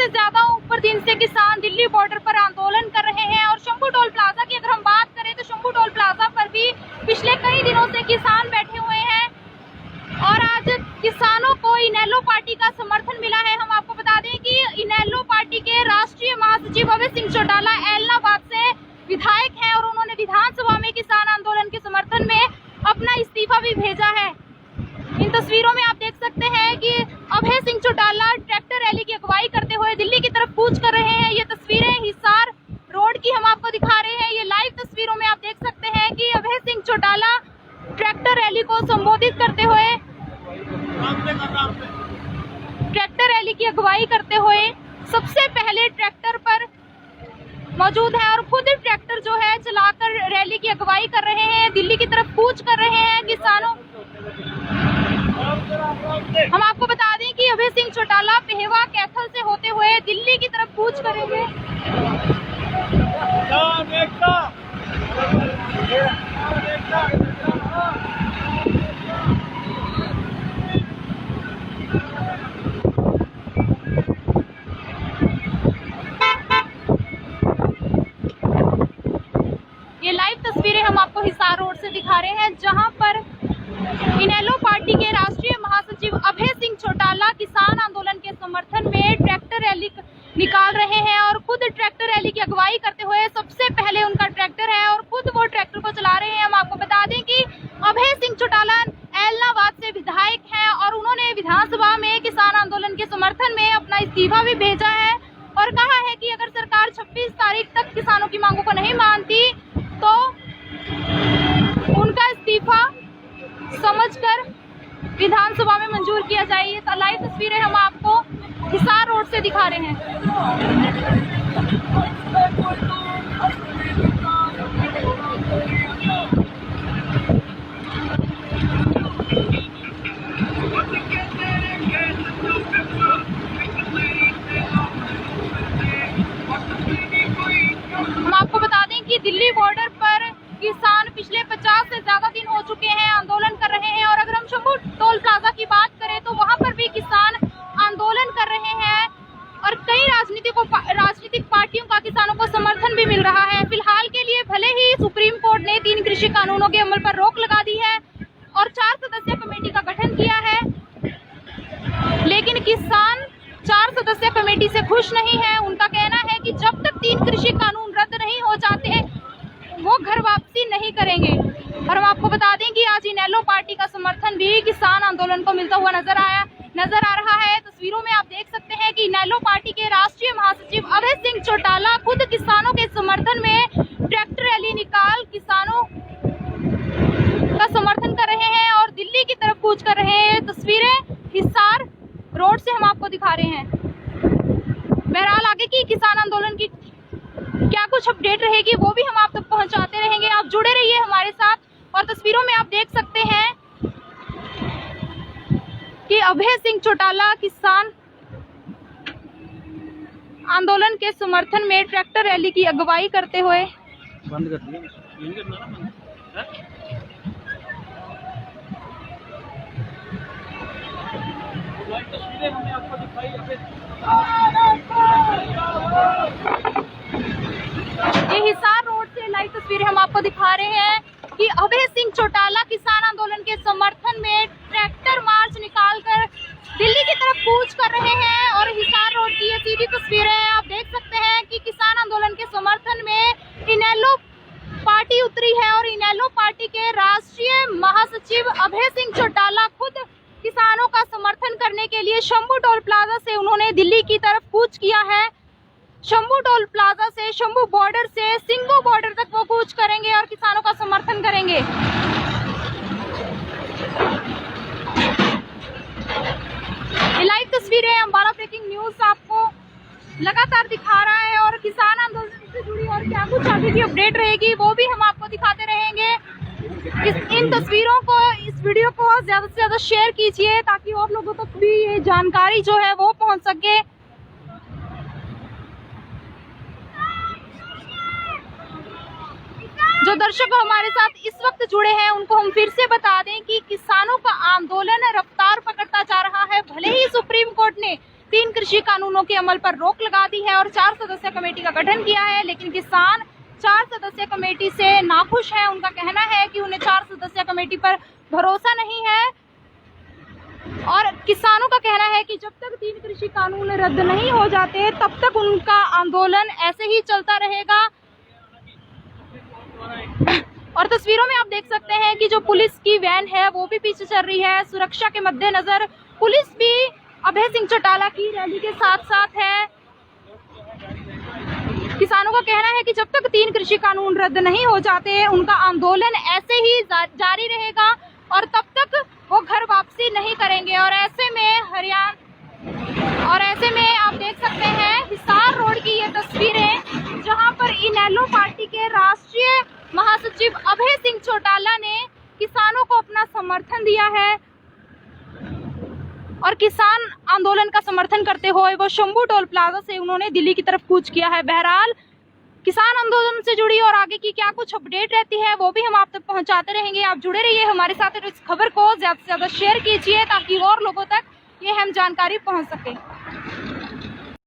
ज्यादा ऊपर दिन से किसान दिल्ली बॉर्डर पर आंदोलन कर रहे हैं और शंभू टोल प्लाजा की अगर हम बात करें तो शंभू टोल प्लाजा पर भी पिछले कई दिनों से किसान बैठे हुए हैं और आज किसानों को इनेलो पार्टी का समर्थन मिला है। हम आपको बता दें कि इनेलो पार्टी के राष्ट्रीय महासचिव अभय सिंह चौटाला एलनाबाद से विधायक हैं और उन्होंने विधानसभा में किसान आंदोलन के समर्थन में अपना इस्तीफा भी भेजा है। इन तस्वीरों में आप देख सकते हैं कि अभय सिंह चौटाला ट्रैक्टर रैली की अगुवाई करते हुए दिल्ली की तरफ कूच कर रहे हैं। ये तस्वीरें हिसार रोड की हम आपको दिखा रहे हैं। ये लाइव तस्वीरों में आप देख सकते हैं कि अभय सिंह चौटाला ट्रैक्टर रैली को संबोधित करते हुए, ट्रैक्टर रैली की अगुवाई करते हुए सबसे पहले ट्रैक्टर पर मौजूद है और खुद ट्रैक्टर जो है चलाकर रैली की अगुवाई कर रहे हैं, दिल्ली की तरफ कूच कर रहे हैं किसानों। हम आपको बता दें कि अभय सिंह चौटाला पेहवा कैथल से होते हुए दिल्ली की तरफ कूच करेंगे। ये लाइव तस्वीरें हम आपको हिसार रोड से दिखा रहे हैं, जहां पर इनेलो पार्टी के राष्ट्रीय महासचिव अभय सिंह चौटाला किसान आंदोलन के समर्थन में ट्रैक्टर रैली निकाल रहे हैं और खुद ट्रैक्टर रैली की अगुवाई करते हुए सबसे पहले उनका ट्रैक्टर है और खुद वो ट्रैक्टर को चला रहे हैं। हम आपको बता दें कि अभय सिंह चौटाला एलनाबाद से विधायक हैं और उन्होंने विधानसभा में किसान आंदोलन के समर्थन में अपना इस्तीफा भी भेजा है और कहा है कि अगर सरकार 26 तारीख तक किसानों की मांगों को नहीं मानती तो उनका इस्तीफा समझकर विधानसभा में मंजूर किया जाए। ये लाइव तस्वीरें हम आपको हिसार रोड से दिखा रहे हैं। हम आपको बता दें कि दिल्ली बॉर्डर पर किसान पिछले 50 से ज्यादा दिन हो चुके हैं आंदोलन कर रहे हैं और अगर हम शंभू टोल प्लाजा की बात करें तो वहां पर भी किसान आंदोलन कर रहे हैं और कई राजनीतिक पार्टियों का किसानों को समर्थन भी मिल रहा है। फिलहाल के लिए भले ही सुप्रीम कोर्ट ने 3 कृषि कानूनों के अमल पर रोक लगा दी है और 4 सदस्यीय कमेटी का गठन किया है, लेकिन किसान 4 सदस्यीय कमेटी से खुश नहीं है। उनका कहना है कि जब तक 3 कृषि कानून रद्द नहीं हो जाते वो घर वापसी नहीं करेंगे। और हम आपको बता दें कि आज इनेलो पार्टी का समर्थन भी किसान आंदोलन को मिलता हुआ नजर आ रहा है। तस्वीरों में आप देख सकते हैं कि इनेलो पार्टी के राष्ट्रीय महासचिव अभय सिंह चौटाला खुद किसानों के समर्थन में ट्रैक्टर रैली निकाल किसानों का समर्थन कर रहे हैं और दिल्ली की तरफ कूच कर रहे हैं। तस्वीरें हिसार रोड से हम आपको दिखा रहे हैं। बहरहाल आगे की किसान आंदोलन की क्या कुछ अपडेट रहेगी वो भी हम आप तक पहुंचाते रहेंगे। आप जुड़े रहिए हमारे साथ। और तस्वीरों में आप देख सकते हैं कि अभय सिंह चौटाला किसान आंदोलन के समर्थन में ट्रैक्टर रैली की अगुवाई करते हुए ये हिसार रोड से लाइव तस्वीरें हम आपको दिखा रहे हैं कि अभय सिंह चौटाला किसान आंदोलन के समर्थन में ट्रैक्टर मार्च निकालकर दिल्ली की तरफ कूच कर रहे हैं। और हिसार रोड की ये सीधी तस्वीरें हैं, आप देख सकते हैं कि किसान आंदोलन के समर्थन में इनेलो पार्टी उतरी है और इनेलो पार्टी के राष्ट्रीय महासचिव अभय सिंह चौटाला खुद किसानों का समर्थन करने के लिए शंभू टोल प्लाजा से उन्होंने दिल्ली की तरफ कूच किया है। शंभू टोल प्लाजा से शंभू बॉर्डर से सिंगू बॉर्डर तक वो कूच करेंगे और किसानों का समर्थन करेंगे। लाइव तस्वीरें अम्बाला ब्रेकिंग न्यूज आपको लगातार दिखा रहा है और किसान आंदोलन से जुड़ी और क्या कुछ आगे की अपडेट रहेगी वो भी हम आपको दिखाते रहेंगे। इन तस्वीरों को, इस वीडियो को ज्यादा से ज्यादा शेयर कीजिए ताकि और लोगों तक भी ये जानकारी जो है वो पहुंच सके। जो दर्शक हमारे साथ इस वक्त जुड़े हैं उनको हम फिर से बता दें कि किसानों का आंदोलन रफ्तार पकड़ता जा रहा है। भले ही सुप्रीम कोर्ट ने 3 कृषि कानूनों के अमल पर रोक लगा दी है और 4 सदस्यीय कमेटी का गठन किया है, लेकिन किसान 4 सदस्यीय कमेटी से नाखुश है। उनका कहना है कि उन्हें 4 सदस्यीय कमेटी पर भरोसा नहीं है और किसानों का कहना है कि जब तक 3 कृषि कानून रद्द नहीं हो जाते तब तक उनका आंदोलन ऐसे ही चलता रहेगा। और तस्वीरों में आप देख सकते हैं कि जो पुलिस की वैन है वो भी पीछे चल रही है। सुरक्षा के मद्देनजर पुलिस भी अभय सिंह चौटाला की रैली के साथ साथ है। किसानों का कहना है कि जब तक 3 कृषि कानून रद्द नहीं हो जाते उनका आंदोलन ऐसे ही जारी रहेगा और तब तक वो घर वापसी नहीं करेंगे। और ऐसे में आप देख सकते हैं हिसार रोड की ये तस्वीरें जहां पर इनेलो पार्टी के राष्ट्रीय महासचिव अभय सिंह चौटाला ने किसानों को अपना समर्थन दिया है और किसान आंदोलन का समर्थन करते हुए वो शंभू टोल प्लाजा से उन्होंने दिल्ली की तरफ कूच किया है। बहरहाल किसान आंदोलन से जुड़ी और आगे की क्या कुछ अपडेट रहती है वो भी हम आप तक पहुंचाते रहेंगे। आप जुड़े रहिए हमारे साथ और इस खबर को ज्यादा से ज्यादा शेयर कीजिए ताकि और लोगों तक ये अहम जानकारी पहुंच सके।